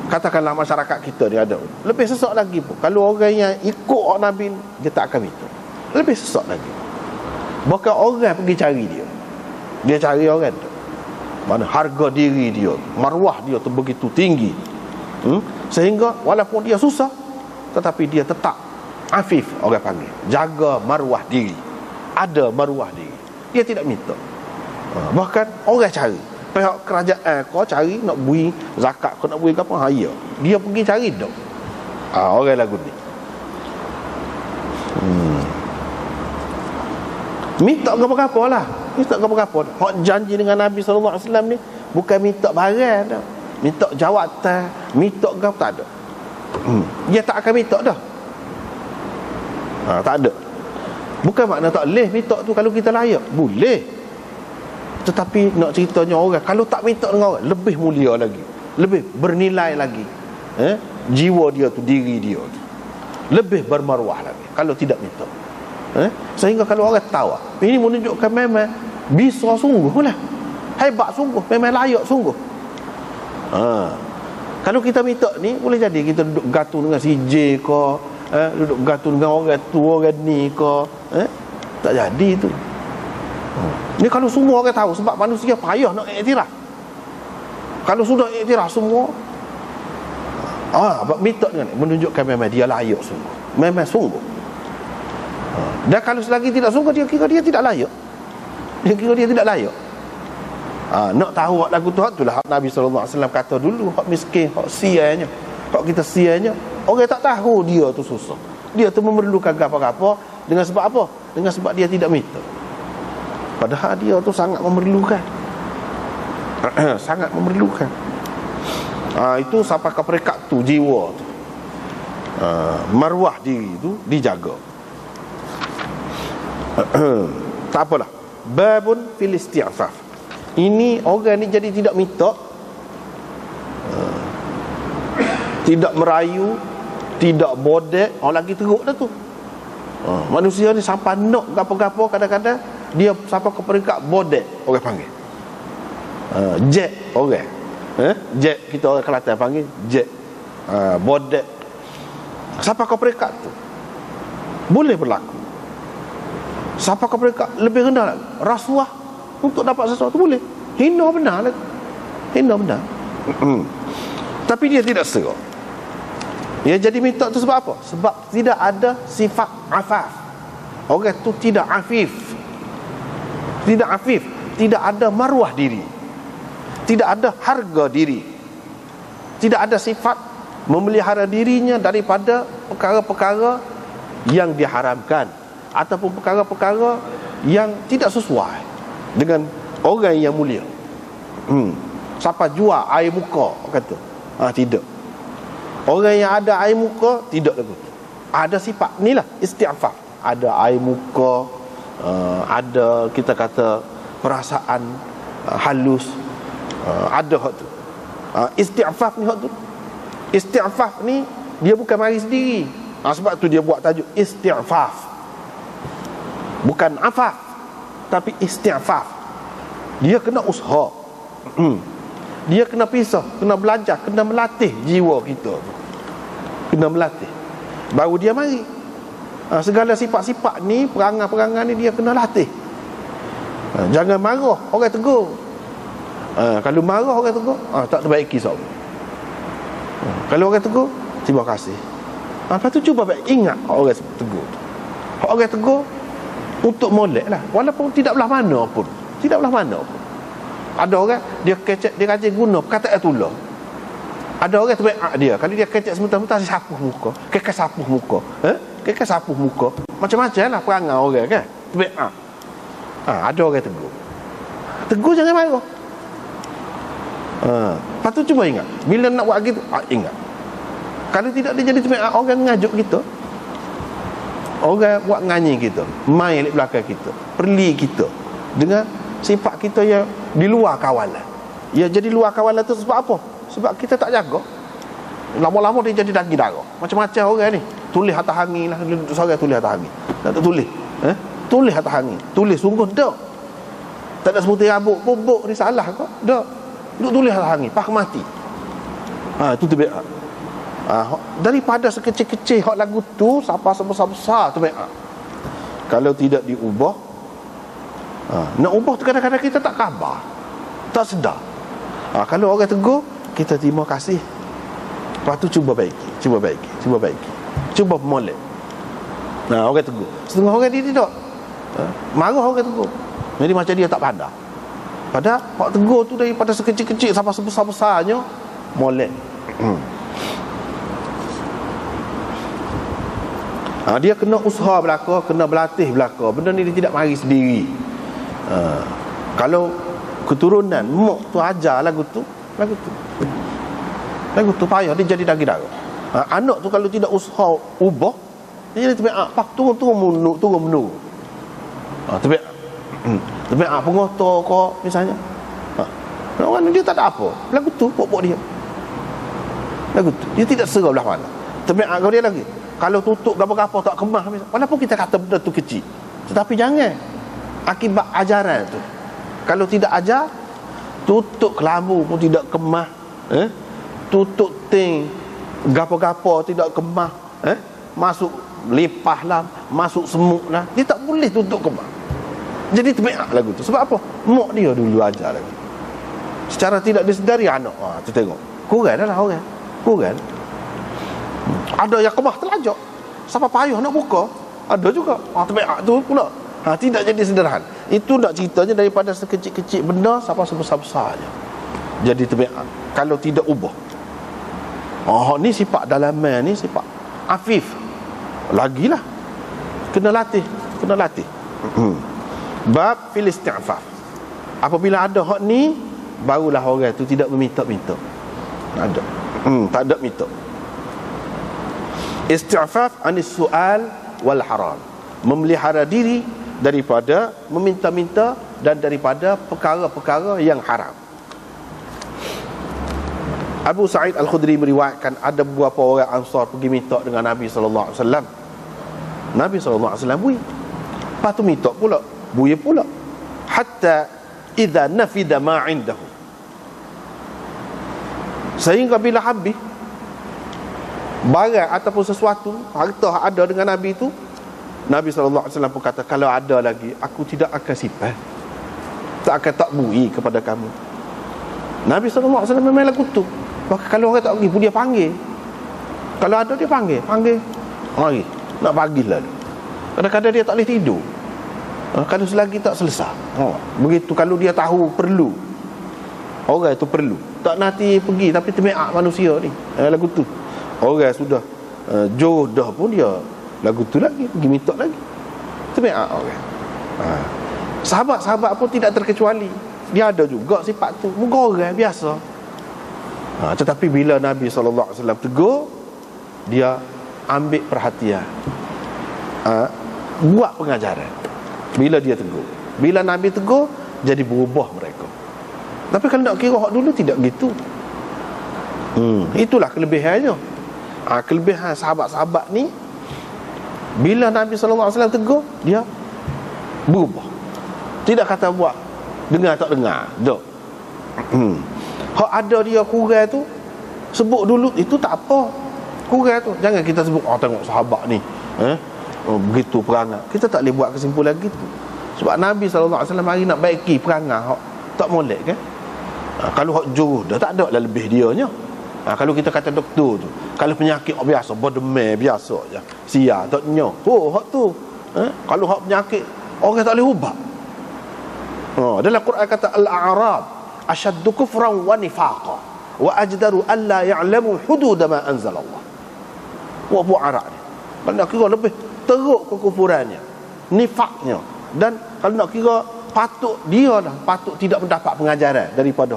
katakanlah masyarakat kita ni ada. Lebih sesak lagi pun kalau orang yang ikut orang Nabi, dia tak akan minta. Lebih sesak lagi. Bahkan orang pergi cari dia. Dia cari orang tu. Mana harga diri dia, maruah dia tu begitu tinggi. Sehingga walaupun dia susah, tetapi dia tetap afif, orang panggil, jaga maruah diri. Ada maruah diri. Dia tidak minta. Bahkan orang cari, pihak kerajaan kau cari nak beri zakat, kau nak beri apa, ya. Dia pergi cari dak. Orang lagu ni. Minta apa-apa lah. Minta apa-apa. Hak janji dengan Nabi SAW ni bukan minta barang dah. Minta jawatan, minta apa, tak ada. Dia tak akan minta dah. Tak ada. Bukan makna tak boleh minta tu kalau kita layak. Boleh. Tetapi nak ceritanya orang kalau tak minta dengan orang, lebih mulia lagi, lebih bernilai lagi. Jiwa dia tu, diri dia tu lebih bermaruah lagi kalau tidak minta. Sehingga kalau orang tahu, ini menunjukkan memang bisa sungguh lah, hebat sungguh, memang layak sungguh. Kalau kita minta ni, boleh jadi kita duduk gatung dengan si J ke, duduk gatung dengan orang tua, orang ni ke, tak jadi tu. Ni kalau semua orang tahu, sebab manusia payah nak iktiraf. Kalau sudah iktiraf semua, minta dengan ni menunjukkan memang dia layak sungguh, memang sungguh. Dan kalau selagi tidak sungguh, dia kira dia tidak layak. Dia kira dia tidak layak. Nak tahu hak lagu tu, hak itulah hak Nabi SAW kata dulu, hak miskin, hak sianya, hak kita sianya. Orang tak tahu dia tu susah, dia tu memerlukan apa-apa. Dengan sebab apa? Dengan sebab dia tidak minta. Padahal dia tu sangat memerlukan. Sangat memerlukan. Itu sampai ke peringkat tu, jiwa tu, maruah diri tu dijaga. Tak apalah. Babun fil isti'faf. Ini orang ni jadi tidak minta, tidak merayu, tidak bodek. Lagi teruk dah tu. Manusia ni sampai nak gapo-gapo, kadang-kadang dia sampai ke peringkat bodek, orang panggil. Jet orang. Jet, kita orang Kelantan panggil jet. Bodek. Sampai ke peringkat tu boleh berlaku. Sampai ke peringkat lebih rendah lagi, rasuah untuk dapat sesuatu boleh. Hina benar lagi, hina benar. Tapi dia tidak serak. Dia jadi minta tu sebab apa? Sebab tidak ada sifat afaf. Orang tu tidak afif. Tidak afif, tidak ada maruah diri, tidak ada harga diri, tidak ada sifat memelihara dirinya daripada perkara-perkara yang diharamkan ataupun perkara-perkara yang tidak sesuai dengan orang yang mulia. Siapa jual air muka, kata tidak. Orang yang ada air muka tidak lagu. Ada sifat ni lah isti'faf. Ada air muka, ada kita kata perasaan halus, ada hak tu. Isti'faf ni hak tu. Isti'faf ni dia bukan mari sendiri. Sebab tu dia buat tajuk isti'faf. Bukan afaf, tapi isti'faf. Dia kena usaha. Dia kena pisah, kena belajar, kena melatih jiwa kita tu. Kena melatih, baru dia mari. Segala sifat-sifat ni, perangai-perangai ni dia kena latih. Jangan marah orang tegur. Kalau marah orang tegur, tak terbaiki seorang. Kalau orang tegur, terima kasih. Lepas tu cuba baik ingat orang tegur tu. Orang tegur untuk molek lah, walaupun tidak belah mana pun. Tidak belah mana pun. Ada orang dia kecek, dia rajin guna perkataan tulah. Ada orang terbaik dia, kalau dia kecek sementara-mentara sapuh muka, kekal sapuh muka, kekal sapuh muka, macam-macam lah perangai orang kan. Terbaik ada orang tegur. Tegur jangan marah. Lepas tu cuba ingat, bila nak buat gitu, ingat. Kalau tidak dia jadi terbaik orang ngajuk kita. Orang buat nganyi kita, main di belakang kita, perli kita dengan sifat kita yang di luar kawalan. Ya, jadi luar kawalan tu sebab apa? Sebab kita tak jaga. Lama-lama dia jadi daging darah. Macam-macam orang ni, tulis atas angin lah, seorang tulis atas angin. Tak tulis, tulis atas angin, tulis sungguh dak. Tak ada sebutir rambut, bobok ni salah ke? Dak. Duk tulis atas angin, pak mati. Itu terbaik. Daripada sekecil-kecil hak lagu tu sampai sebesar-besar tu baik. Kalau tidak diubah, nak ubah tu kadang-kadang kita tak khabar, tak sedar. Kalau orang tegur, kita terima kasih. Lepas tu cuba baiki, cuba molek. Orang tegur. Setengah orang dia tidak marah orang tegur, jadi macam dia tak pandang. Padahal hak tegur tu daripada sekecil-kecil sampai sebesar-besarnya molek. Dia kena usaha belaka, kena berlatih belaka. Benda ni dia tidak mari sendiri. Kalau keturunan mak tu ajar lagu tu payah dia jadi daging darah. Anak tu kalau tidak usaha ubah, dia jadi terbaik turun menurut. Terbaik. Tabiat pengotor kau misalnya. Orang dia tak ada apa. Lagu tu pokok dia. Lagu tu dia tidak serah belah mana. Tabiat kau dia lagi. Kalau tutup apa-apa tak kemah, walaupun kita kata benda tu kecil, tetapi jangan akibat ajaran tu. Kalau tidak ajar, tutup kelambu pun tidak kemah, tutup ting gapo-gapo tidak kemah, masuk lipah lah, masuk semut lah, dia tak boleh tutup kemah. Jadi tabiat lagu tu. Sebab apa? Mak dia dulu ajar lagi. Secara tidak disedari anak, tu tengok. Kurang dah lah orang. Kurang. Ada yang kemah telajak. Siapa payah nak buka? Ada juga. Tabiat tu pula. Tidak jadi sederhana. Itu nak ceritanya daripada sekecil-kecil benda sampai sebesar-besarnya. Jadi tabiat. Kalau tidak ubah. Ni sifat dalaman, ni sifat afif. Lagilah. Kena latih. Bab fil isti'faf. Apabila ada hak ni, barulah orang tu tidak meminta-minta. Ada. Tak ada minta. Isti'faf anis su'al wal haram. Memelihara diri daripada meminta-minta dan daripada perkara-perkara yang haram. Abu Sa'id Al-Khudri meriwayatkan ada beberapa orang Ansar pergi minta dengan Nabi sallallahu alaihi wasallam. Nabi sallallahu alaihi wasallam bui. Lepas tu minta pula, bui pula. Hatta idza nafida ma 'indahu. Sehingga bila habis barang ataupun sesuatu harta ada dengan Nabi itu, Nabi SAW pun kata, kalau ada lagi aku tidak akan simpan, tak akan tak bui kepada kamu. Nabi SAW memang lagu tu. Maka kalau orang tak pergi pun dia panggil. Kalau ada dia panggil mari nak panggil lah. Kadang-kadang dia tak boleh tidur, kalau selagi tak selesai. Begitu kalau dia tahu perlu, orang itu perlu, tak nanti pergi tapi termeak manusia ni. Lagu tu orang sudah jodoh dah pun dia lagu tu lagi, pergi minta lagi. Termeak orang. Sahabat-sahabat pun tidak terkecuali. Dia ada juga sifat tu. Muka orang biasa. Tetapi bila Nabi SAW tegur, dia ambil perhatian, buat pengajaran. Bila dia tegur, bila Nabi tegur, jadi berubah mereka. Tapi kalau nak kira hak dulu tidak gitu. Itulah kelebihannya. Kelebihan sahabat-sahabat ni, bila Nabi SAW tegur, dia berubah. Tidak kata buat dengar tak dengar. Hak ada dia kurang tu, sebut dulu, itu tak apa. Kurang tu jangan kita sebut, tengok sahabat ni begitu perangai. Kita tak boleh buat kesimpulan gitu. Sebab Nabi SAW hari nak baiki perangai hak tak molek kan. Kalau hak jurus dah tak ada lah lebih dianya. Kalau kita kata doktor tu, kalau penyakit biasa, berdemam biasa je, sia tak nyo. Hak tu. Kalau hak penyakit orang tak boleh ubat. Dalam Quran kata al-a'rab ashaddu kufran wa nifaqa wa ajdaru an la ya'lamu hudud ma anzalallah. Wa bu'ara ni. Kalau nak kira lebih teruk kekufurannya, nifaknya, dan kalau nak kira patut dia lah, patut tidak mendapat pengajaran daripada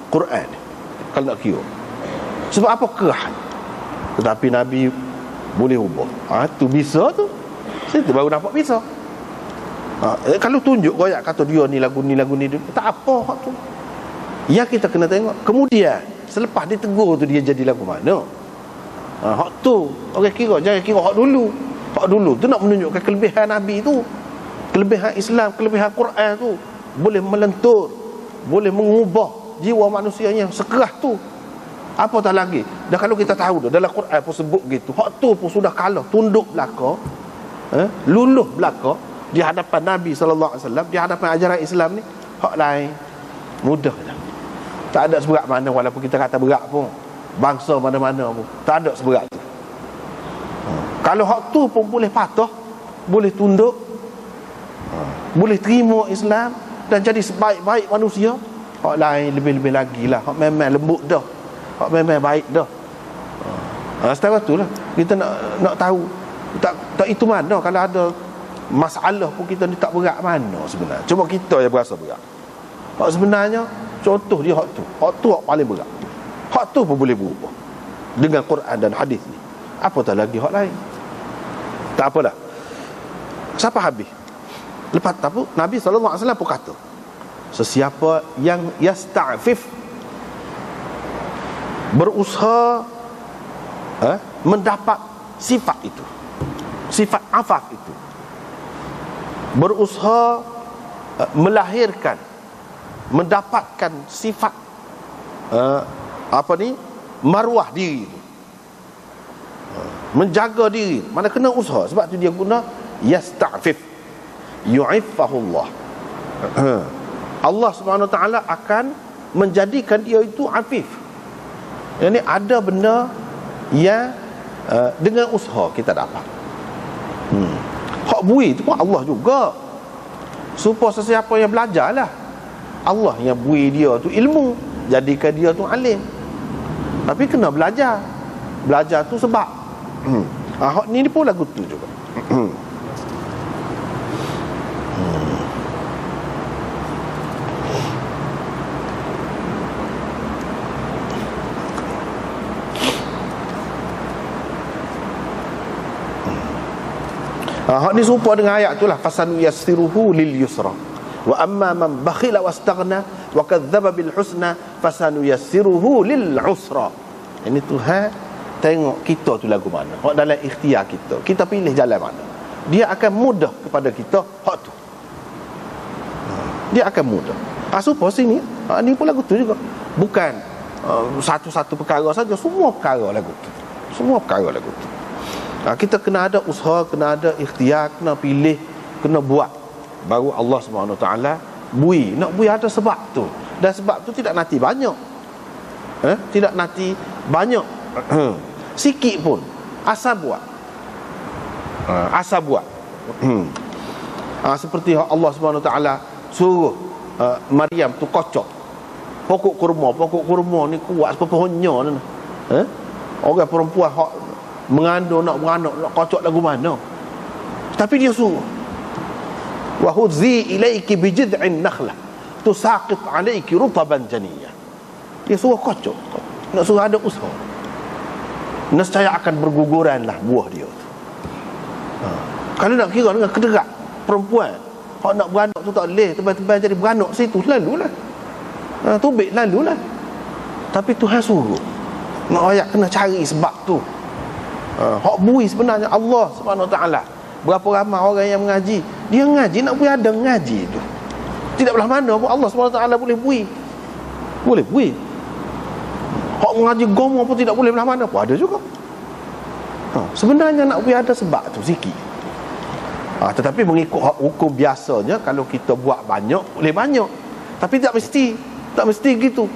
Quran ni. Kalau nak kira sebab apa kerahan, tetapi Nabi boleh ubah. Tu bisa tu. Situ baru nampak bisa. Kalau tunjuk goyak kata dia ni lagu ni tak apa hak tu. Yang kita kena tengok kemudian selepas ditegur tu dia jadi lagu mana. Hak tu orang kira, jangan kira hak dulu. Hak dulu tu nak menunjukkan kelebihan Nabi tu, kelebihan Islam, kelebihan Quran tu boleh melentur, boleh mengubah jiwa manusia yang sekerah tu. Apa tak lagi? Dan kalau kita tahu dah dalam Quran pun sebut gitu, hak tu pun sudah kalah, tunduk belaka, luluh belaka di hadapan Nabi SAW, di hadapan ajaran Islam ni. Hak lain mudah je, tak ada seberat mana. Walaupun kita kata berat pun, bangsa mana-mana pun tak ada seberat tu. Kalau hak tu pun boleh patah, boleh tunduk, boleh terima Islam dan jadi sebaik-baik manusia, hak lain lebih-lebih lagi lah. Hak memang lembut dah, hak memang baik dah. Setara tu lah kita nak tahu tak itu mana. Kalau ada masalah pun kita ni tak berat mana sebenarnya. Cuma kita yang berasa berat. Hak sebenarnya contoh dia hak tu hak paling berat. Hak tu pun boleh berubah dengan Quran dan hadis ni. Apa tak lagi hak lain. Tak apalah. Siapa habis? Lepas tu Nabi SAW pun kata, sesiapa yang yasta'fif, berusaha mendapat sifat itu, sifat afaf itu, berusaha melahirkan, mendapatkan sifat maruah diri itu, menjaga diri, mana kena usaha. Sebab tu dia guna yasta'fif, yu'iffahullah. Allah Subhanahu Wa Taala akan menjadikan dia itu afif. Yang ni ada benda yang dengan usaha kita dapat. Hak bui tu pun Allah juga. Supaya sesiapa yang belajarlah, Allah yang bui dia tu ilmu, jadikan dia tu alim. Tapi kena belajar. Belajar tu sebab hak ni pun lagu tu juga. Hak ni serupa dengan ayat tu lah, fasanu yassiruhu lil yusra wa amma man bakhila wastaghna wa kadzdzaba bil husna fasanu yassiruhu lil usra. Ini Tuhan tengok kita tu lagu mana, hak dalam ikhtiar kita, kita pilih jalan mana, dia akan mudah kepada kita hak tu. Dia akan mudah. Supaya sini ni pun lagu tu juga, bukan satu-satu perkara saja, semua perkara lagu tu, semua perkara lagu tu. Kita kena ada usaha, kena ada ikhtiar, kena pilih, kena buat, baru Allah Subhanahu Wa Taala bui. Nak bui ada sebab tu, dan sebab tu tidak nanti banyak, tidak nanti banyak, sikit pun asal buat, asal buat. Seperti Allah Subhanahu Wa Taala suruh Maryam tu kocok pokok kurma ni kuat seperti pohonnya ni. Orang perempuan hak mengandung nak beranak, nak kocok lagu mana, tapi dia suruh, wa hudzi ilaiki bi jid'in nakhlah tusaqit alayki rutaban janiyah. Dia suruh kocok, nak suruh ada usaha, nescaya akan berguguranlah buah dia tu. Kalau nak kira dengan kederat perempuan hak nak beranak tu tak boleh tebal-tebal jadi beranak situ, lalulah tubik lalulah. Tapi Tuhan suruh, nak ayat kena cari sebab tu. Hak bui sebenarnya Allah Subhanahu Wa Taala. Berapa ramai orang yang mengaji, dia ngaji nak bui ada ngaji tu, tidak belah mana pun Allah Subhanahu Wa Taala boleh bui, boleh bui. Hak mengaji gomo pun tidak boleh belah mana pun ada juga. Sebenarnya nak bui ada sebab tu sikit. Tetapi mengikut hukum biasanya, kalau kita buat banyak boleh banyak, tapi tak mesti gitu.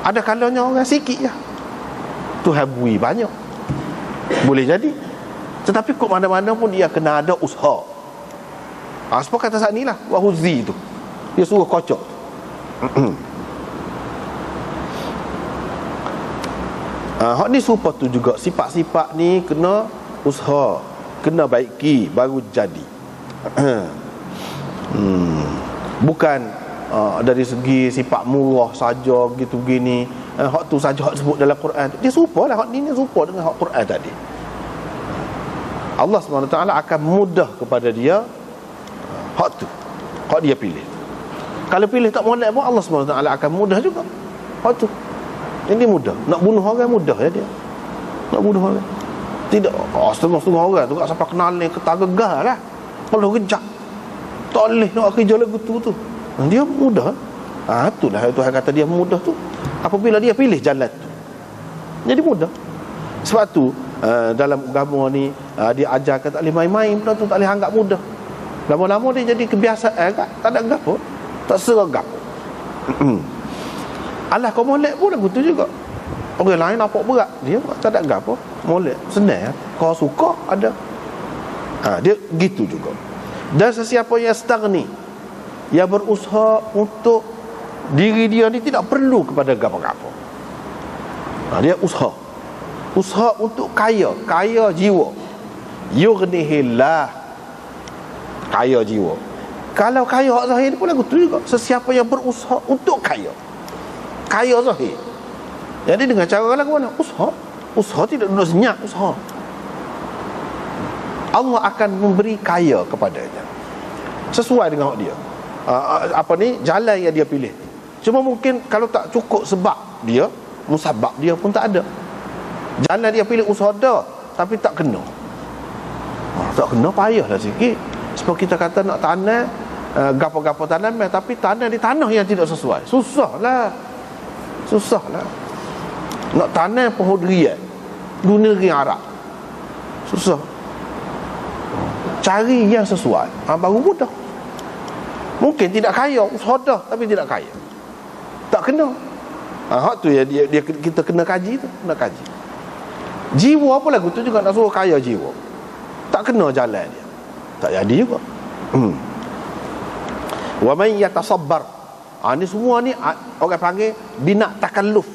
Ada kalanya orang sikit je Tuhan bui banyak, boleh jadi. Tetapi kok mana-mana pun dia kena ada usaha. Sebab kata saat ni lah, wahuzi tu, dia suruh kocok. Hak ni serupa tu juga, sifat-sifat ni kena usaha, kena baiki baru jadi. Bukan dari segi sifat murah saja begitu begini. Hak tu saja hak sebut dalam Quran. Dia serupa lah, hak ni serupa dengan hak Quran tadi. Allah SWT akan mudah kepada dia hak tu, hak dia pilih. Kalau pilih tak molek pun Allah SWT akan mudah juga hak tu. Ini mudah. Nak bunuh orang mudah ya dia. Nak bunuh orang tidak, setengah-setengah orang tu tak sampai kenal ni, ketar gegar lah, kalau kejap tak boleh nak kerja lagu tu. Dia mudah. Itulah Tuhan kata dia mudah tu, apabila dia pilih jalan tu jadi mudah. Sebab tu dalam agama ni dia ajarkan tak boleh main-main benda tu, tak boleh anggap mudah. Lama-lama dia jadi kebiasaan kan? Tak ada gapo, tak seragam. Alah kau molek pun lagu tu juga. Orang lain nampak berat, dia tak ada gapo, molek senang. Kau suka ada. Dia gitu juga. Dan sesiapa yang stagni, yang berusaha untuk diri dia ni tidak perlu kepada gapo-gapo. Dia usaha untuk kaya jiwa. Yughnihillah, kaya jiwa. Kalau kaya hak zahir pun lagu tu juga. Sesiapa yang berusaha untuk kaya zahir. Jadi dengan cara lagu mana? Usaha tidak duduk senyap, usaha. Allah akan memberi kaya kepadanya. sesuai dengan dia. Jalan yang dia pilih. Cuma mungkin kalau tak cukup sebab dia, musabab dia pun tak ada. Jalan dia pilih usaha dah, tapi tak kena. Tak kena, payahlah sikit. Sebab kita kata nak tanam gapo-gapo tanam, tapi tanam di tanah yang tidak sesuai. Susahlah. Nak tanam pohon durian dunia negeri Arab, susah. Cari yang sesuai, baru mudah. Mungkin tidak kaya, usaha dah, tapi tidak kaya, tak kena. Hak tu ya dia kita kena kaji tu, kena kaji. Jiwa apa lagu tu juga nak suruh kaya jiwa, tak kena jalan dia, tak jadi juga. Wa man yatasabbar, ni semua ni orang panggil bina takalluf.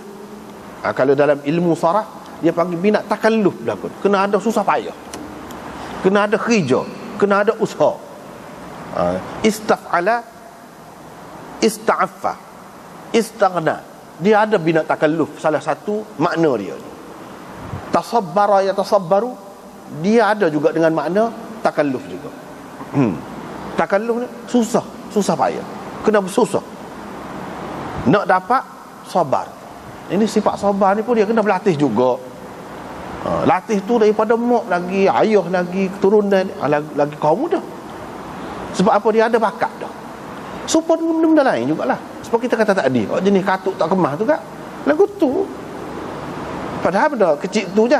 Kalau dalam ilmu sarah dia panggil bina takalluf berlaku. Kena ada susah payah, kena ada kerja, kena ada usaha. Istaf'ala, ista'affa, istaghna. Dia ada bina takalluf, salah satu makna dia. Tasabbara yatasabbaru, dia ada juga dengan makna takalluf juga. Takalluf ni susah payah, kena bersusah nak dapat sabar. Ini sifat sabar ni pun dia kena berlatih juga. Latih tu daripada mak lagi, ayah lagi, keturunan lagi kaum muda. Sebab apa? Dia ada bakat dah. Supaya benda-benda lain jugalah. Sebab kita kata tadi, jenis katuk tak kemah tu kan, lagu tu padahal benda kecil tu je,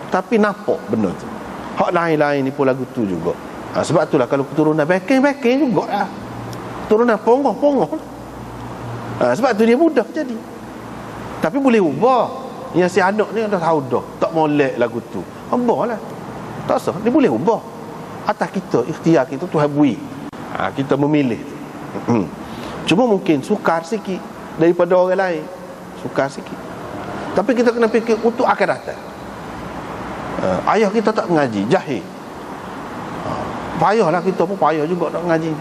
tapi nampak benda tu. Hak lain-lain ni pun lagu tu juga. Sebab itulah kalau keturunan backing jugalah, keturunan pongoh. Sebab tu dia mudah jadi. Tapi boleh ubah. Yang si anak ni dah tahu dah, tak molek lagu tu, ubah lah, tak sah. Dia boleh ubah atas kita, ikhtiar kita, Tuhan beri. Kita memilih. Cuma mungkin sukar sikit daripada orang lain, sukar sikit. Tapi kita kena fikir untuk akan datang. Ayah kita tak mengaji, jahil, payahlah kita pun payah juga nak mengaji.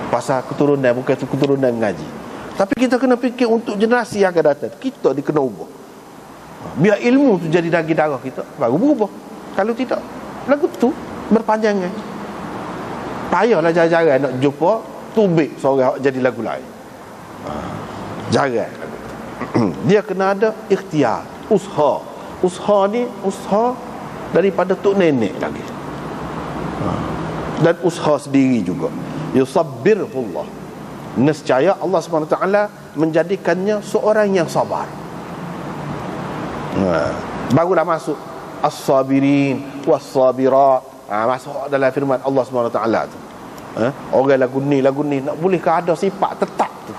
Pasal keturunan, bukan keturunan mengaji. Tapi kita kena fikir untuk generasi yang akan datang, kita dikena ubah. Biar ilmu tu jadi daging darah kita, baru berubah. Kalau tidak, lagu tu berpanjangan. Payahlah jarang-jarang nak jumpa tubik seorang jadi lagu lain. Jarang. Dia kena ada ikhtiar, usaha. Usaha ni usaha daripada tok nenek lagi. Dan usaha sendiri juga. Yusabbirullah. Nescaya Allah SWT menjadikannya seorang yang sabar. Barulah masuk as-sabirin was-sabirat. Masuk dalam firman Allah SWT tu. Orang lagu ni nak bolehkah ada sifat tetap tu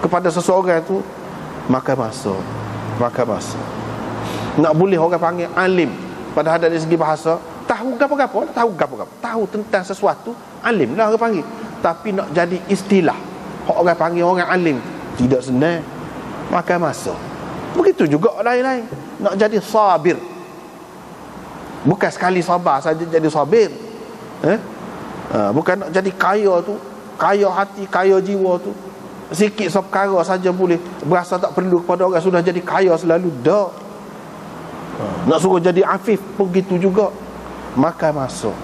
kepada seseorang tu, maka masuk. Nak boleh orang panggil alim, padahal dari segi bahasa tahu gapo-gapo, tahu tentang sesuatu, alim lah orang panggil. Tapi nak jadi istilah orang panggil orang alim tidak senang, maka masuk. Begitu juga lain-lain. Nak jadi sabir, bukan sekali sabar saja jadi sabir. Bukan nak jadi kaya tu, kaya hati, kaya jiwa tu, sikit perkara saja boleh berasa tak perlu kepada orang, sudah jadi kaya selalu dah. Nak suruh jadi afif pun begitu juga, maka masuk.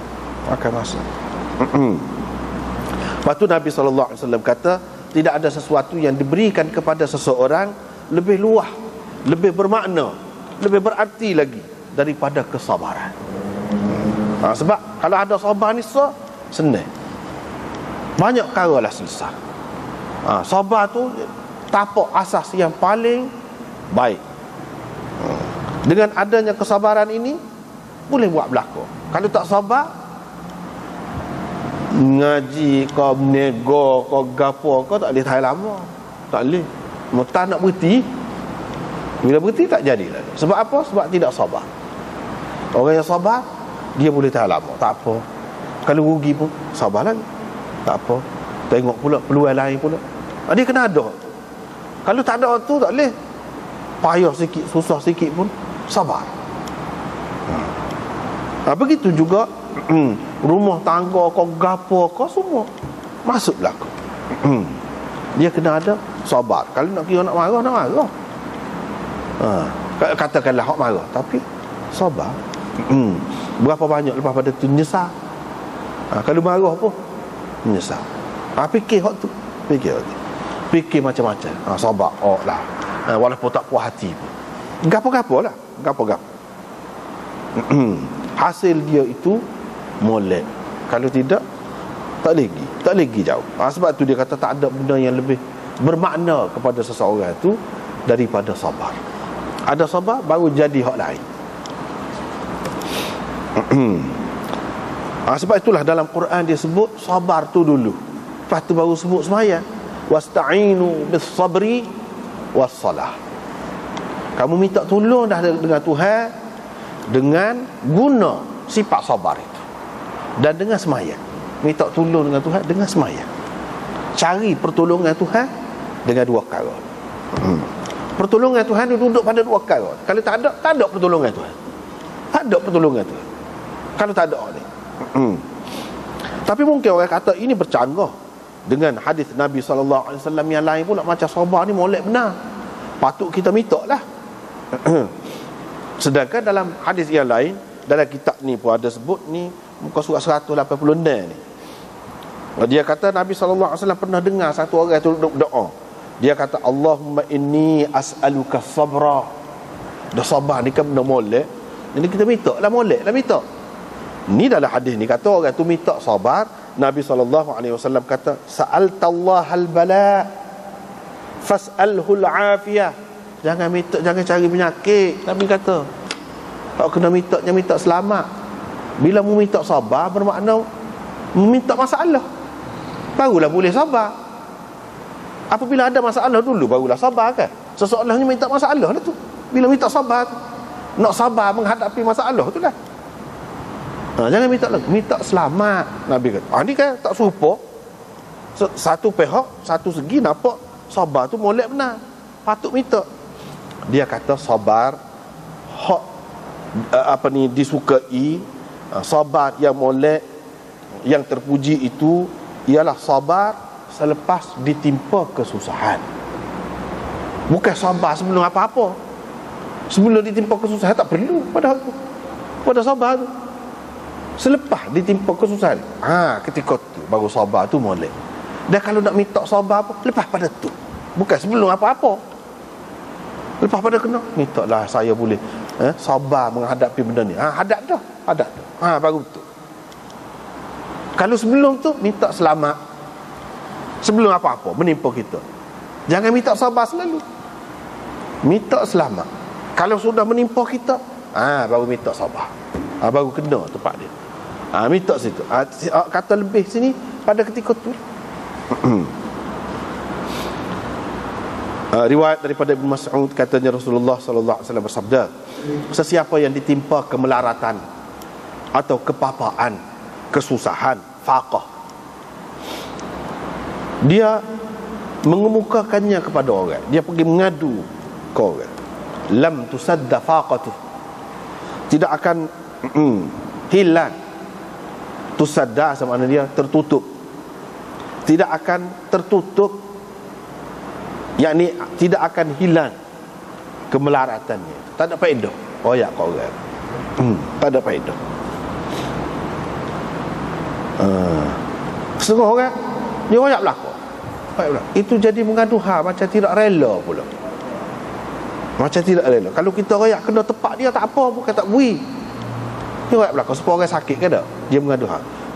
Lepas tu Nabi SAW kata, tidak ada sesuatu yang diberikan kepada seseorang lebih luah, lebih bermakna, lebih berarti lagi daripada kesabaran. Sebab kalau ada sabar ni senang, banyak perkara lah selesai. Sabar tu tapak asas yang paling baik. Dengan adanya kesabaran ini boleh buat belaka. Kalau tak sabar, ngaji kau nego kau gapo kau tak boleh tahan lama, tak boleh. Mutah nak berhenti, bila berhenti tak jadilah. Sebab apa? Sebab tidak sabar. Orang yang sabar, dia boleh tahan lama, tak apa. Kalau rugi pun sabar lagi, tak apa. Tengok pula peluang lain pula. Dia kena ada. Kalau tak ada tu tak boleh. Payah sikit, susah sikit pun sabar. Begitu juga rumah tangga kau gapo kau semua masuk belaka. Dia kena ada sabar. Kalau nak kira nak marah. Katakanlah hak marah, tapi sabar. Berapa banyak lepas pada tu nyesal. Kalau marah pun Menyesal. Fikir hak tu. Fikir macam-macam. Sabar. Oh lah. Walaupun tak puas hati pun. Gapo-gapo lah. Gapo-gapo. Hasil dia itu molek. Kalau tidak, tak lagi jauh. Sebab tu dia kata tak ada benda yang lebih bermakna kepada seseorang itu daripada sabar. Ada sabar baru jadi hak lain. Sebab itulah dalam Quran dia sebut sabar tu dulu, lepas tu baru sebut sembahyang. Wasta'inu bis sabri was salah. Kamu minta tolong dah dengan Tuhan dengan guna sifat sabar itu, dan dengan sembahyang. Minta tolong dengan Tuhan dengan sembahyang. Cari pertolongan Tuhan dengan dua perkara. Pertolongan Tuhan dia duduk pada dua perkara. Kalau tak ada pertolongan Tuhan. Tak ada pertolongan Tuhan kalau tak ada ni. Tapi mungkin orang kata ini bercanggah dengan hadis Nabi SAW yang lain pula, macam sabar ni molek benar, patut kita minta lah. Sedangkan dalam hadis yang lain, dalam kitab ni pun ada sebut ni, muka surat 186 ni, dia kata Nabi SAW pernah dengar satu orang tu duduk doa. Dia kata, Allahumma inni as'aluka sabra. Dah sabar ni kan benda molek, jadi kita minta lah, molek lah minta. Ni dalam hadis ni kata orang tu minta sabar. Nabi SAW kata, sa'altallahal bala fas'alhul afiyah. Jangan cari penyakit. Nabi kata, tak kena minta selamat. Bila mu minta sabar, bermakna minta masalah, barulah boleh sabar. Apabila ada masalah dulu, barulah sabar kan. Seseorang minta masalah lah tu. Bila minta sabar tu, nak sabar menghadapi masalah tu lah. Jangan minta lagi, minta selamat. Nabi kata, ni kan tak serupa. Satu pihak, satu segi nampak sabar tu molek benar, patut minta. Dia kata sabar hak disukai, sabar yang molek, yang terpuji itu ialah sabar selepas ditimpa kesusahan. Bukan sabar sebelum apa-apa. Sebelum ditimpa kesusahan tak perlu pada sabar tu. Selepas ditimpa kesusahan, ketika tu baru sabar tu molek. Dan kalau nak minta sabar apa, lepas pada tu, bukan sebelum apa-apa. Lepas pada kena, minta lah saya boleh sabar menghadapi benda ni. Hadap dah. Baru tu. Kalau sebelum tu, minta selamat. Sebelum apa-apa menimpa kita, jangan minta sabar selalu, minta selamat. Kalau sudah menimpa kita, baru minta sabar, baru kena tempat dia. Minta situ. Kata lebih sini pada ketika tu. Riwayat daripada Ibn Mas'ud, katanya Rasulullah sallallahu alaihi wasallam bersabda, sesiapa yang ditimpa kemelaratan atau kepapaan, kesusahan, faqah, dia mengemukakannya kepada orang, dia pergi mengadu ke orang, lam tusadda faqatu, tidak akan hilang. Tusadda sama makna dia tertutup, tidak akan tertutup, yakni tidak akan hilang kemelaratannya. Tak ada faedah royak kau orang. Tak ada faedah. Setengah orang dia royak belakang. Itu jadi mengadu macam tidak rela pula. Macam tidak rela. Kalau kita royak kena tepak dia tak apa, bukan tak bui. Dia royak belakang supaya orang sakit ke tak? Dia mengadu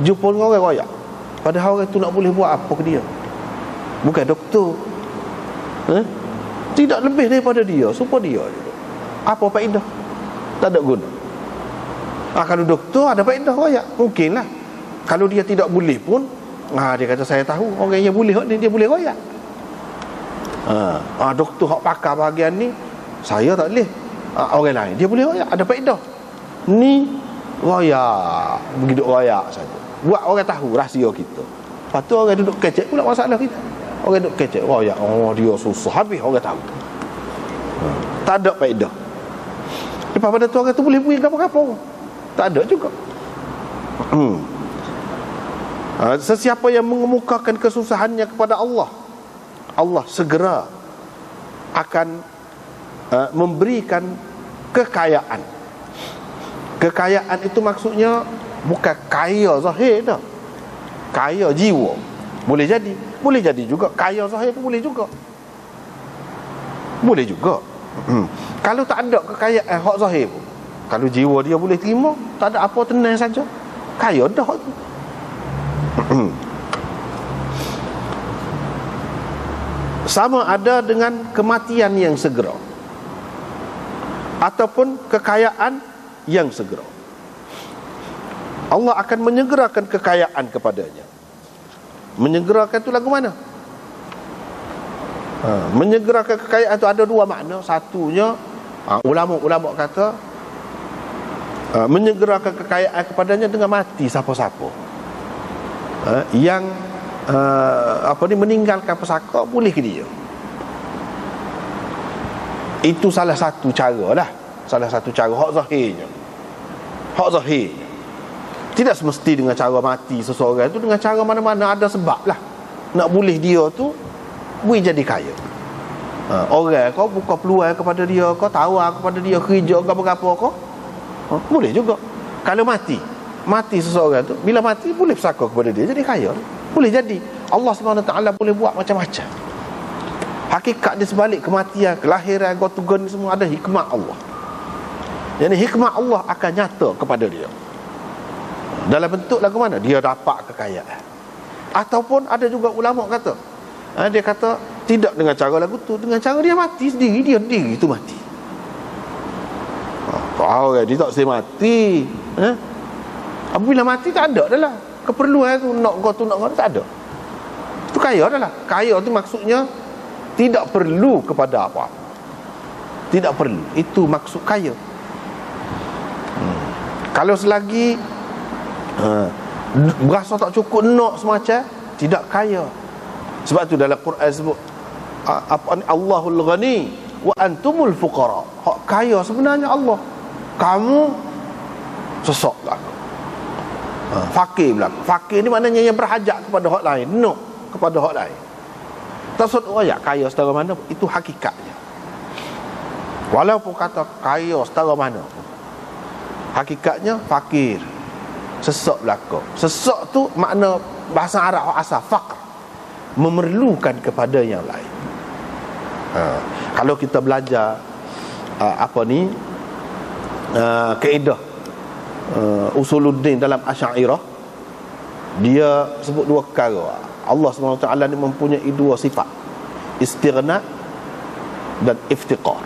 jumpa dengan orang royak, padahal orang tu nak boleh buat apa ke dia? Bukan doktor. Tidak lebih daripada dia, supaya dia apa faedah? Tak ada guna. Kalau doktor ada faedah royak, mungkinlah. Kalau dia tidak boleh pun, dia kata saya tahu orang yang boleh ni, dia boleh royak. Doktor hak pakar bahagian ni, saya tak boleh. Orang lain dia boleh royak, ada faedah. Ni royak, begitu royak saja, buat orang tahu rahsia kita. Lepas tu orang duduk kecek pula masalah kita. Orang duduk kecek royak, dia susah, habis orang tahu. Tak ada faedah. Lepas pada tu orang tu boleh buat apa-apa, tak ada juga. Sesiapa yang mengemukakan kesusahannya kepada Allah, Allah segera akan memberikan kekayaan. Kekayaan itu maksudnya bukan kaya zahir dah. kaya jiwa. Boleh jadi. Boleh jadi juga kaya zahir pun boleh juga. Boleh juga. Kalau tak ada kekayaan hak zahir pun, kalau jiwa dia boleh terima, tak ada apa, tenang saja, kaya dah hak tu. Sama ada dengan kematian yang segera ataupun kekayaan yang segera. Allah akan menyegerakan kekayaan kepadanya. Menyegerakan itu lagu mana? Menyegerakan kekayaan itu ada dua makna. Satunya, ulama-ulama kata menyegerakan kekayaan kepadanya dengan mati siapa-siapa yang meninggalkan pesaka, boleh ke dia. Itu salah satu cara lah. Salah satu cara hak zahirnya. Hak zahirnya. Tidak semesti dengan cara mati seseorang itu, dengan cara mana-mana ada sebab lah nak boleh dia tu boleh jadi kaya. Orang kau buka peluang kepada dia, kau tawar kepada dia kerja ke apa-apa kau, boleh juga. Kalau mati seseorang tu, bila mati boleh pesaka kepada dia jadi kaya. Boleh jadi. Allah SWT boleh buat macam-macam. Hakikat di sebalik kematian, kelahiran, gotugan semua ada hikmah Allah. Jadi hikmah Allah akan nyata kepada dia. Dalam bentuk lagu mana? Dia dapat kekayaan. Ataupun ada juga ulama kata, dia kata tidak dengan cara lagu tu, dengan cara dia mati sendiri, dia sendiri tu mati. Tahu dia tak saya mati. Apabila mati tak ada dah lah keperluan tu, nak kau tu nak kau tak ada. Itu kaya dah lah. Kaya tu maksudnya tidak perlu kepada apa. Tidak perlu. Itu maksud kaya. Kalau selagi berasa tak cukup nak semacam, tidak kaya. Sebab tu dalam Quran sebut Allahul Ghani wa antumul fuqara. Hak kaya sebenarnya Allah, kamu sesak belaka. Fakir belaka. Fakir ni maknanya yang berhajat kepada hak lain, nak kepada hak lain. Tak sebut ayat kaya setara mana, itu hakikatnya. Walaupun kata kaya setara mana, hakikatnya fakir, sesak belaka. Sesak tu makna bahasa Arab asal faqr, memerlukan kepada yang lain. Kalau kita belajar kaedah usuluddin dalam Asy'ariyah, dia sebut dua perkara. Allah SWT ni mempunyai dua sifat, istighna dan iftiqar.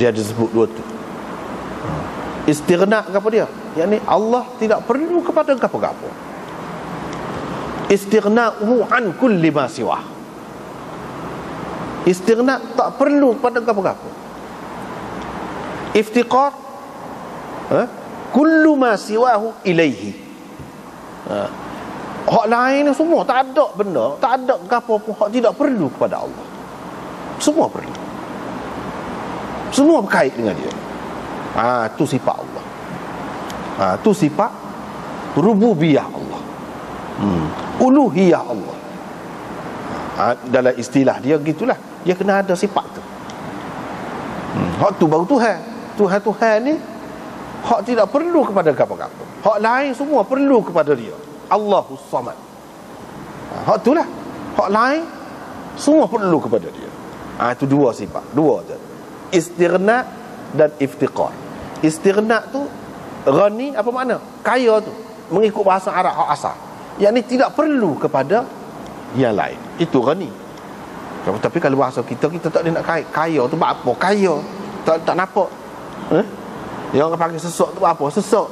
Dia ada sebut dua tu. Istighna apa dia? Yakni Allah tidak perlu kepada apa-apa. Istighna'uhu an kulli ma siwah. Istighna tak perlu kepada apa-apa. Iftiqar kullu ma siwahu ilaihi. Hak lain semua tak ada benda, tak ada apa pun hak tidak perlu kepada Allah. Semua perlu. Semua berkait dengan dia. Tu sifat Allah. Tu sifat rububiyah Allah. Uluhiyah Allah. Dalam istilah dia gitulah. Dia kena ada sifat tu. Hak tu baru Tuhan. Tuhan ni hak tidak perlu kepada apa-apa. Hak lain semua perlu kepada dia. Allahus Samad. Hak tu lah. Hak lain semua perlu kepada dia. Itu dua sifat. Dua je. Istighna dan iftiqar. Istighna tu ghani apa makna? Kaya tu. Mengikut bahasa Arab hak asal. Yang ni tidak perlu kepada yang lain. Itu ghani. Tapi kalau bahasa kita tak boleh nak kaya tu buat apa? Kaya. Tak nampak. Yang orang panggil sesak tu buat apa? Sesak.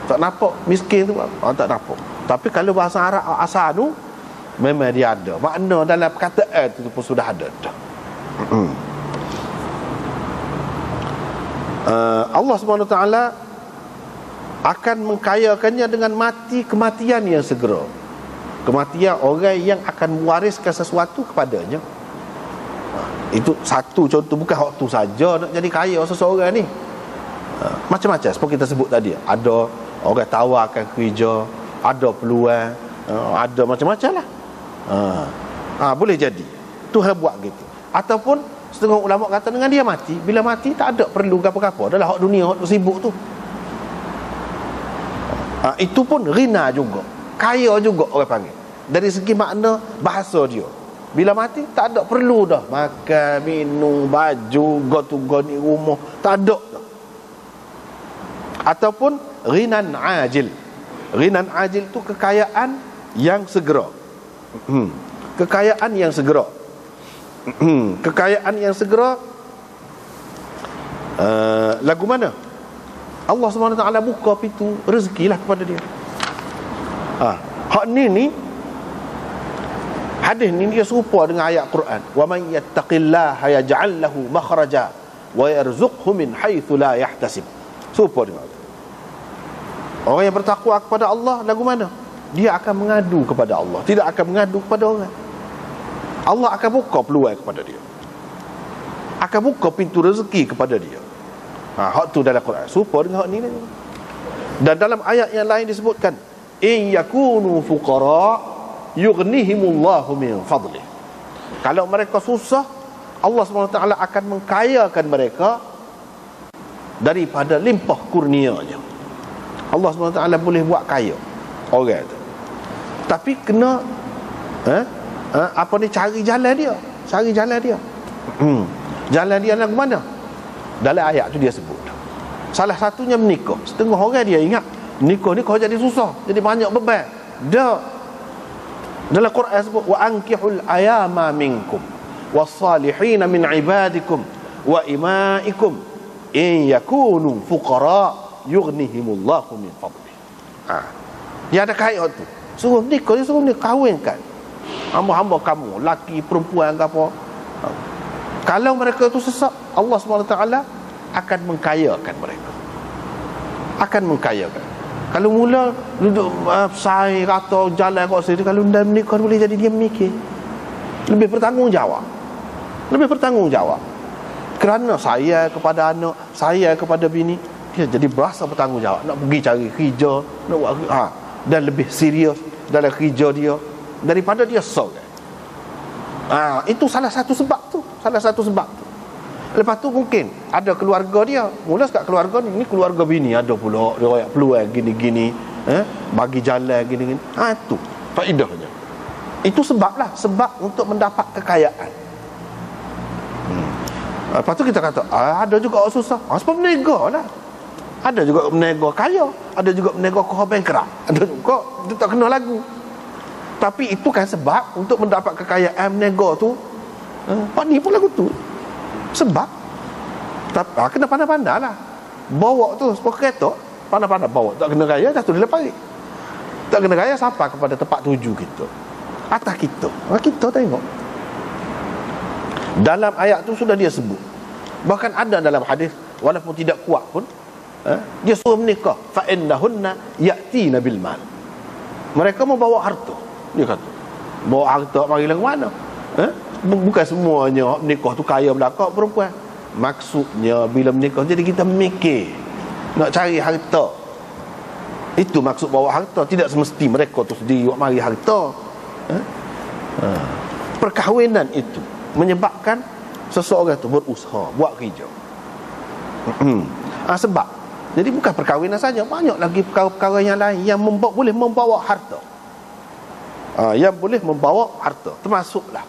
Tak nampak. Miskin tu buat apa? Tak nampak. Tapi kalau bahasa Arab asal tu memang dia ada. Makna dalam perkataan tu pun sudah ada dah. Allah SWT akan mengkayakannya dengan kematian yang segera. Kematian orang yang akan mewariskan sesuatu kepadanya. Itu satu contoh. Bukan waktu saja nak jadi kaya seseorang ni. Macam-macam seperti kita sebut tadi. Ada orang tawarkan kerja, ada peluang, ada macam-macam lah. Boleh jadi Tuhan buat gitu. Ataupun setengah ulama kata dengan dia mati, bila mati tak ada perlu apa-apa, adalah hak dunia, hak sibuk tu. Itu pun ghina juga. Kaya juga orang panggil. Dari segi makna bahasa dia. Bila mati tak ada perlu dah makan, minum, baju, go-to-go ni rumah, tak ada dah. Ataupun ghinan ajil. Ghinan ajil tu kekayaan yang segera. Kekayaan yang segera. Kekayaan yang segera. Lagu mana? Allah SWT buka pintu rezekilah kepada dia. Hak ni hadis ni dia serupa dengan ayat Quran. Wa man yattaqillaha yaj'al lahu makhraja wa yarzuqhu min haitsu la yahtasib. Serupa dengan itu. Orang yang bertakwa kepada Allah lagu mana? Dia akan mengadu kepada Allah, tidak akan mengadu kepada orang. Allah akan buka peluang kepada dia, akan buka pintu rezeki kepada dia. Hak tu dalam Quran serupa dengan hak ni. Dan dalam ayat yang lain disebutkan, in yakunu fuqara yughnihimullahu min fadlih. Kalau mereka susah, Allah SWT akan mengkayakan mereka daripada limpah kurnianya. Allah SWT boleh buat kaya orang tu, tapi kena cari jalan dia. Cari jalan dia. Jalan dia lagu mana? Dalam ayat tu dia sebut. Salah satunya menikah. Setengah orang dia ingat nikah ni kau jadi susah, jadi banyak beban. Dah. Dalam Quran sebut wa ankihul ayama minkum was-salihin min ibadikum wa imaikum in yakunu fuqara yughnihimullahu min fadlih. Dia ada kaya tu. Suruh nikah, dia suruh ni kahwinkan hamba-hamba kamu, laki perempuan ke apa. Kalau mereka tu sesat, Allah SWT akan mengkayakan mereka. Akan mengkayakan. Kalau mula duduk saya kata jalan kat sini, kalau dah menikah boleh jadi dia mikir. Lebih bertanggungjawab. Lebih bertanggungjawab. Kerana saya kepada anak, saya kepada bini, dia jadi berasa bertanggungjawab. Nak pergi cari kerja, nak buat dan lebih serius dalam kerja dia daripada dia seorang. Itu salah satu sebab tu. Salah satu sebab tu. Lepas tu mungkin ada keluarga dia. Mula sekat keluarga ni keluarga bini ada pula dia royak peluang gini-gini, bagi jalan gini-gini. Itu faedahnya. Itu sebablah, sebab untuk mendapat kekayaan. Lepas tu kita kata ada juga orang susah. Sebab menega lah. Ada juga menega kaya, ada juga menega kau bankrupt, ada juga dia tak kena lagu. Tapi itu kan sebab untuk mendapat kekayaan menega tu. Ni pun lagu tu sebab. Kena pandai-pandai lah bawa tu seperti kereta, pandai-pandai bawa. Tak kena gaya dah tu dia lepas. Tak kena gaya sampai kepada tempat tuju kita, atas kita. Kita tengok dalam ayat tu sudah dia sebut. Bahkan ada dalam hadis, walaupun tidak kuat pun, dia suruh menikah, fa innahunna ya'tina bil mal. Mereka membawa harta. Dia kata bawa harta mari ke mana? Bukan semuanya menikah tu kaya belaka perempuan. Maksudnya bila menikah jadi kita mikir nak cari harta. Itu maksud bawa harta. Tidak semesti mereka tu sendiri buat mari harta. Perkahwinan itu menyebabkan seseorang tu berusaha, buat kerja. Sebab jadi bukan perkahwinan saja, banyak lagi perkara-perkara yang lain yang boleh membawa harta. Yang boleh membawa harta, termasuklah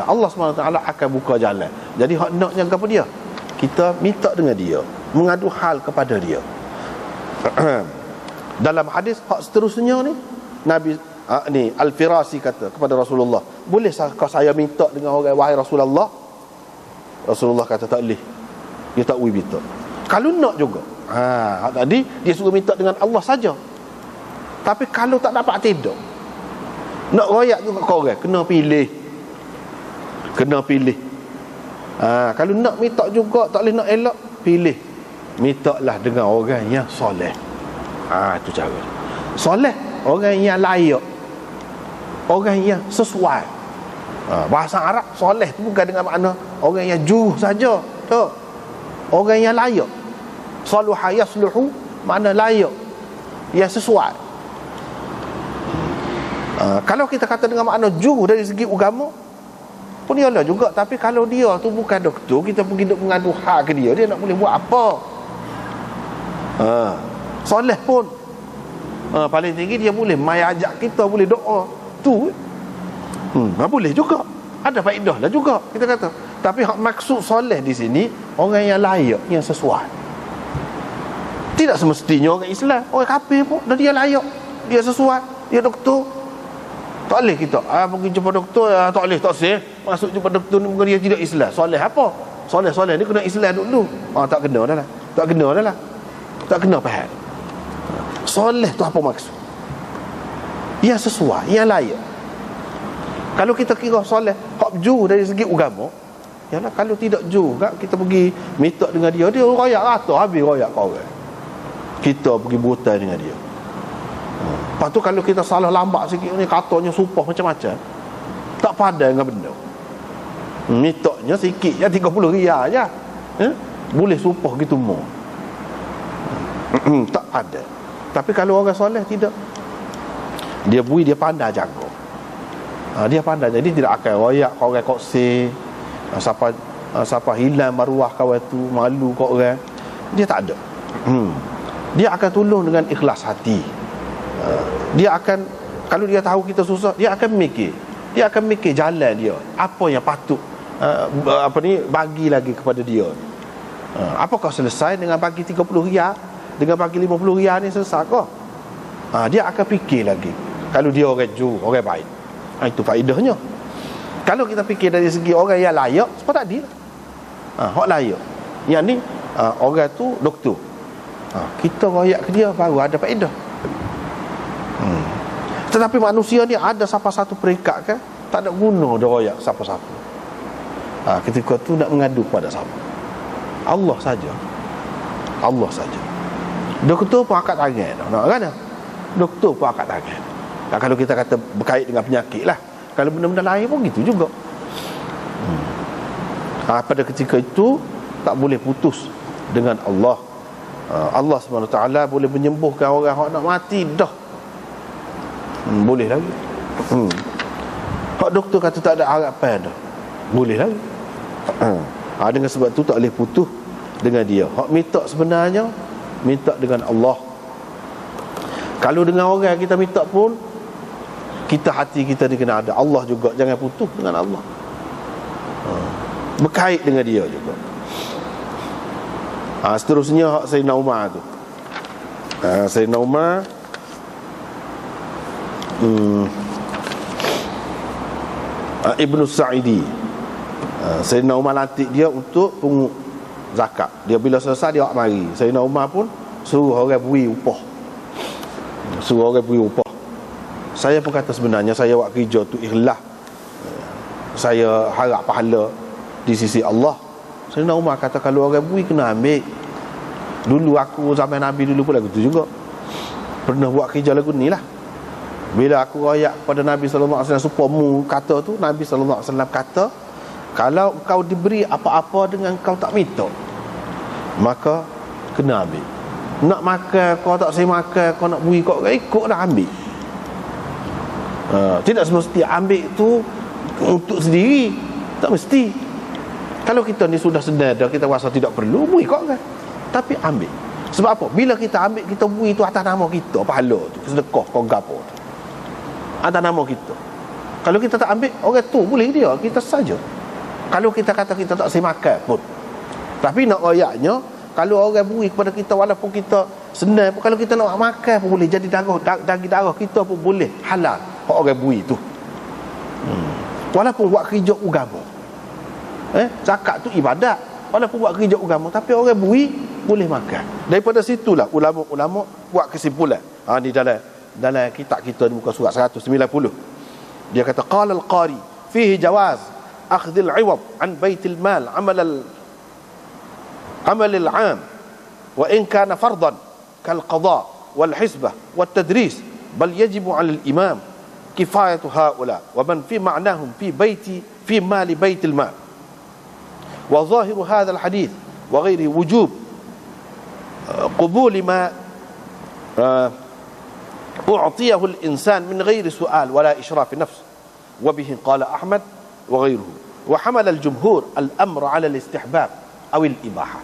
Allah SWT akan buka jalan. Jadi hak naknya apa dia? Kita minta dengan dia, mengadu hal kepada dia. Dalam hadis hak seterusnya ni, Nabi Al-Firasi kata kepada Rasulullah, boleh saya minta dengan orang, wahai Rasulullah? Rasulullah kata tak boleh. Dia tak boleh minta. Kalau nak juga, tadi dia suruh minta dengan Allah saja. Tapi kalau tak dapat tidur, nak royak juga kau orang, kena pilih. Kalau nak minta juga, tak boleh nak elak, pilih. Mintalah dengan orang yang soleh. Itu cara. Soleh, orang yang layak, orang yang sesuai. Bahasa Arab soleh tu bukan dengan makna orang yang juruh saja. Tak. Orang yang layak. Saluha yasluhu, makna layak, yang sesuai. Kalau kita kata dengan makna juruh dari segi agama pun ialah juga. Tapi kalau dia tu bukan doktor, kita pergi duk mengadu hak ke dia nak boleh buat apa? Soleh pun Paling tinggi dia boleh mai ajak kita boleh doa tu. Boleh juga, ada faedah lah juga kita kata. Tapi hak maksud soleh di sini orang yang layak, yang sesuai. Tidak semestinya orang Islam, orang kafir pun dan dia layak, dia sesuai, dia doktor. Tak boleh kita pergi jumpa doktor, tak boleh, tak sah masuk jumpa doktor ni dia tidak Islam. Soleh apa? Soleh ni kena Islam dulu. Tak kena dah lah. Tak kena dah lah. Tak kena faham. Soleh tu apa maksud? Yang sesuai, yang layak. Kalau kita kira soleh hak jauh dari segi agama, yalah, kalau tidak juga kita pergi minta dengan dia royak rata habis royak kau orang. Kita pergi buta dengan dia. Lepas tu kalau kita salah lambat sikit ni katanya supah macam-macam, tak padan dengan benda. Mintanya sikit je 30 riyal je. Boleh supah gitu mau. Tak ada. Tapi kalau orang soleh tidak. Dia bui, dia pandai jaga. Dia pandai, jadi tidak akan royak kau orang koksi. Siapa hilang maruah kawan tu, malu kau orang. Dia tak ada. Dia akan tolong dengan ikhlas hati. Dia akan, kalau dia tahu kita susah, dia akan mikir. Dia akan mikir jalan dia, apa yang patut bagi lagi kepada dia. Apakah selesai dengan bagi 30 riyal, dengan bagi 50 riyal ni selesai kah? Dia akan fikir lagi. Kalau dia orang jujur, orang baik, itu faedahnya. Kalau kita fikir dari segi orang yang layak, seperti tadi hak layak, yang ni orang tu doktor, kita royak ke dia baru ada faedah. Tetapi manusia ni ada siapa-satu peringkat kan, tak ada guna dia royak siapa-siapa. Ketika tu nak mengadu pada siapa? Allah saja. Allah saja. Doktor pun angkat tangan nak kan? Doktor pun angkat tangan. Kalau kita kata berkait dengan penyakit lah. Kalau benda-benda lain pun gitu juga. Pada ketika itu tak boleh putus dengan Allah. Allah SWT boleh menyembuhkan orang yang nak mati dah. Boleh lagi. Hak doktor kata tak ada harapan dah. Boleh lagi. Dengan sebab tu tak boleh putus dengan dia. Hak minta sebenarnya minta dengan Allah. Kalau dengan orang kita minta pun, kita hati kita ni kena ada Allah juga. Jangan putus dengan Allah. Berkait dengan dia juga. Seterusnya hak Sayyidina Umar tu. Sayyidina Umar Ibnu Sa'idi. Sayyidina Umar lantik dia untuk pungut zakat. Dia bila selesai dia mari. Sayyidina Umar pun suruh orang beri upah. Suruh orang beri upah. Saya pun kata sebenarnya saya buat kerja tu ikhlas. Saya harap pahala di sisi Allah. Sayyidina Umar kata kalau orang beri kena ambil. Dulu aku zaman Nabi dulu pun lagu tu juga. Pernah buat kerja lagu ni lah. Bila aku royak kepada Nabi SAW supaya mu kata tu, Nabi SAW kata, kalau kau diberi apa-apa dengan kau tak minta, maka kena ambil. Nak makan kau tak saya makan, kau nak beri kau ikut dah ambil. Tidak semesti ambil tu untuk sendiri. Tak mesti. Kalau kita ni sudah sedar dah, kita rasa tidak perlu, beri kau kan. Tapi ambil. Sebab apa? Bila kita ambil, kita beri tu atas nama kita, pahala tu, sedekah kau gapo tu, atas nama kita. Kalau kita tak ambil, orang tu boleh dia, kita saja. Kalau kita kata kita tak saya makan pun, tapi nak royaknya, kalau orang beri kepada kita walaupun kita senang pun, kalau kita nak makan pun boleh, jadi daging darah kita pun boleh halal orang beri tu. Walaupun buat kerja agama, zakat tu ibadat, walaupun buat kerja agama, tapi orang beri boleh makan. Daripada situlah ulama-ulama buat kesimpulan. Ni dalam kitab kita di muka surat 190. Dia kata qala al-qari fihi jawaz akhdh al-'iwad an bait al-mal amal al-'am wa in kana fardan kal qada wal hisbah wat tadris bal yajib 'ala al-imam kifayatu haula wa man fi ma'nahum fi mali bait al-mal. Wa zahiru hadha al-hadith wa ghairihi wujub قبول ما أعطيه الإنسان من غير سؤال ولا إشراف نفس وبه قال أحمد وغيره وحمل الجمهور الأمر على الاستحباب أو الإباحة.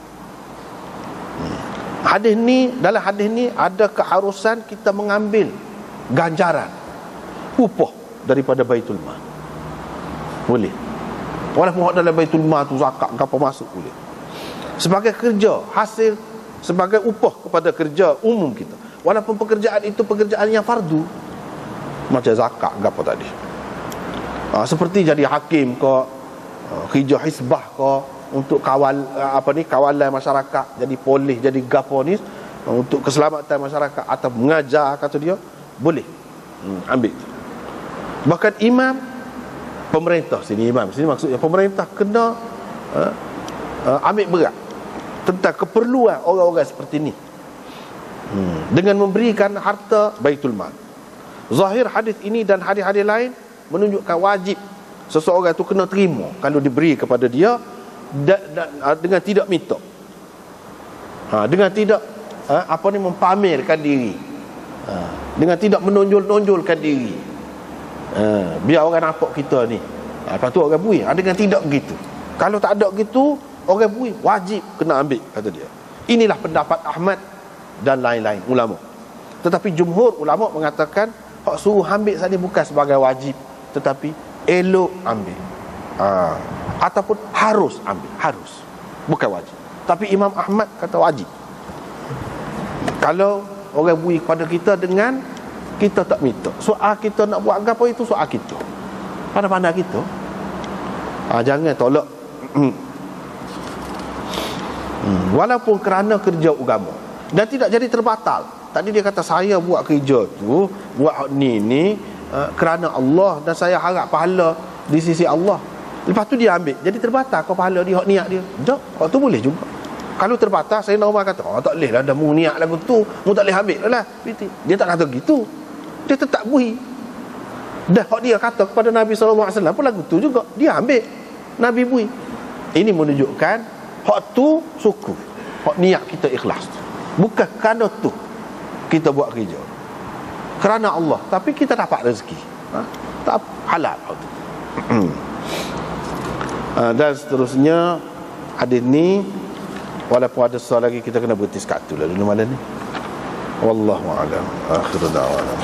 Dalam hadis ni ada keharusan kita mengambil ganjaran, upah daripada Baitul Mal. Boleh. Walaupun dalam Baitul Mal tu zakat apa masuk boleh. Sebagai kerja, hasil sebagai upah kepada kerja umum kita. Walaupun pekerjaan itu pekerjaan yang fardu, macam zakat ke apa tadi. Seperti jadi hakim ke, kerja hisbah ke, untuk kawalan masyarakat, jadi polis, jadi gapo ni, untuk keselamatan masyarakat atau mengajar, kata dia, boleh ambil. Bahkan imam, pemerintah sini maksudnya pemerintah kena ambil berat tentang keperluan orang-orang seperti ni, dengan memberikan harta Baitul Mal. Zahir hadis ini dan hadis-hadis lain menunjukkan wajib seseorang itu kena terima kalau diberi kepada dia, dengan tidak minta, dengan tidak mempamerkan diri, dengan tidak menonjol-nonjolkan diri, biar orang nampak kita ni, lepas tu orang bui. Dengan tidak begitu. Kalau tak ada begitu, orang bui wajib kena ambil, kata dia. Inilah pendapat Ahmad dan lain-lain ulama. Tetapi jumhur ulama mengatakan hak suruh ambil tadi bukan sebagai wajib, tetapi elok ambil, ataupun harus ambil, harus, bukan wajib. Tapi Imam Ahmad kata wajib. Kalau orang bui kepada kita dengan kita tak minta, soal kita nak buat apa itu soal kita, pandai-pandai kita, jangan tolak. Walaupun kerana kerja agama dan tidak jadi terbatal. Tadi dia kata saya buat kerja tu, buat ni kerana Allah dan saya harap pahala di sisi Allah. Lepas tu dia ambil, jadi terbatal kau pahala dia, hak niat dia. Tak, hak tu boleh juga. Kalau terbatal, saya nak kata, tak boleh lah, dah mu niat lagu tu, mu tak boleh ambil lah. Dia tak kata gitu. Dia tetap bui. Dah hak dia kata kepada Nabi SAW pun lagu tu juga, dia ambil. Nabi bui. Ini menunjukkan hak tu syukur, hak niat kita ikhlas. Bukan kerana tu kita buat kerja, kerana Allah, tapi kita dapat rezeki, tak halal hak tu. Dan seterusnya hadis ni, walaupun ada soal lagi, kita kena berhenti sekat tu lah dulu malam ni. Wallahu a'lam. Akhiru da'wana.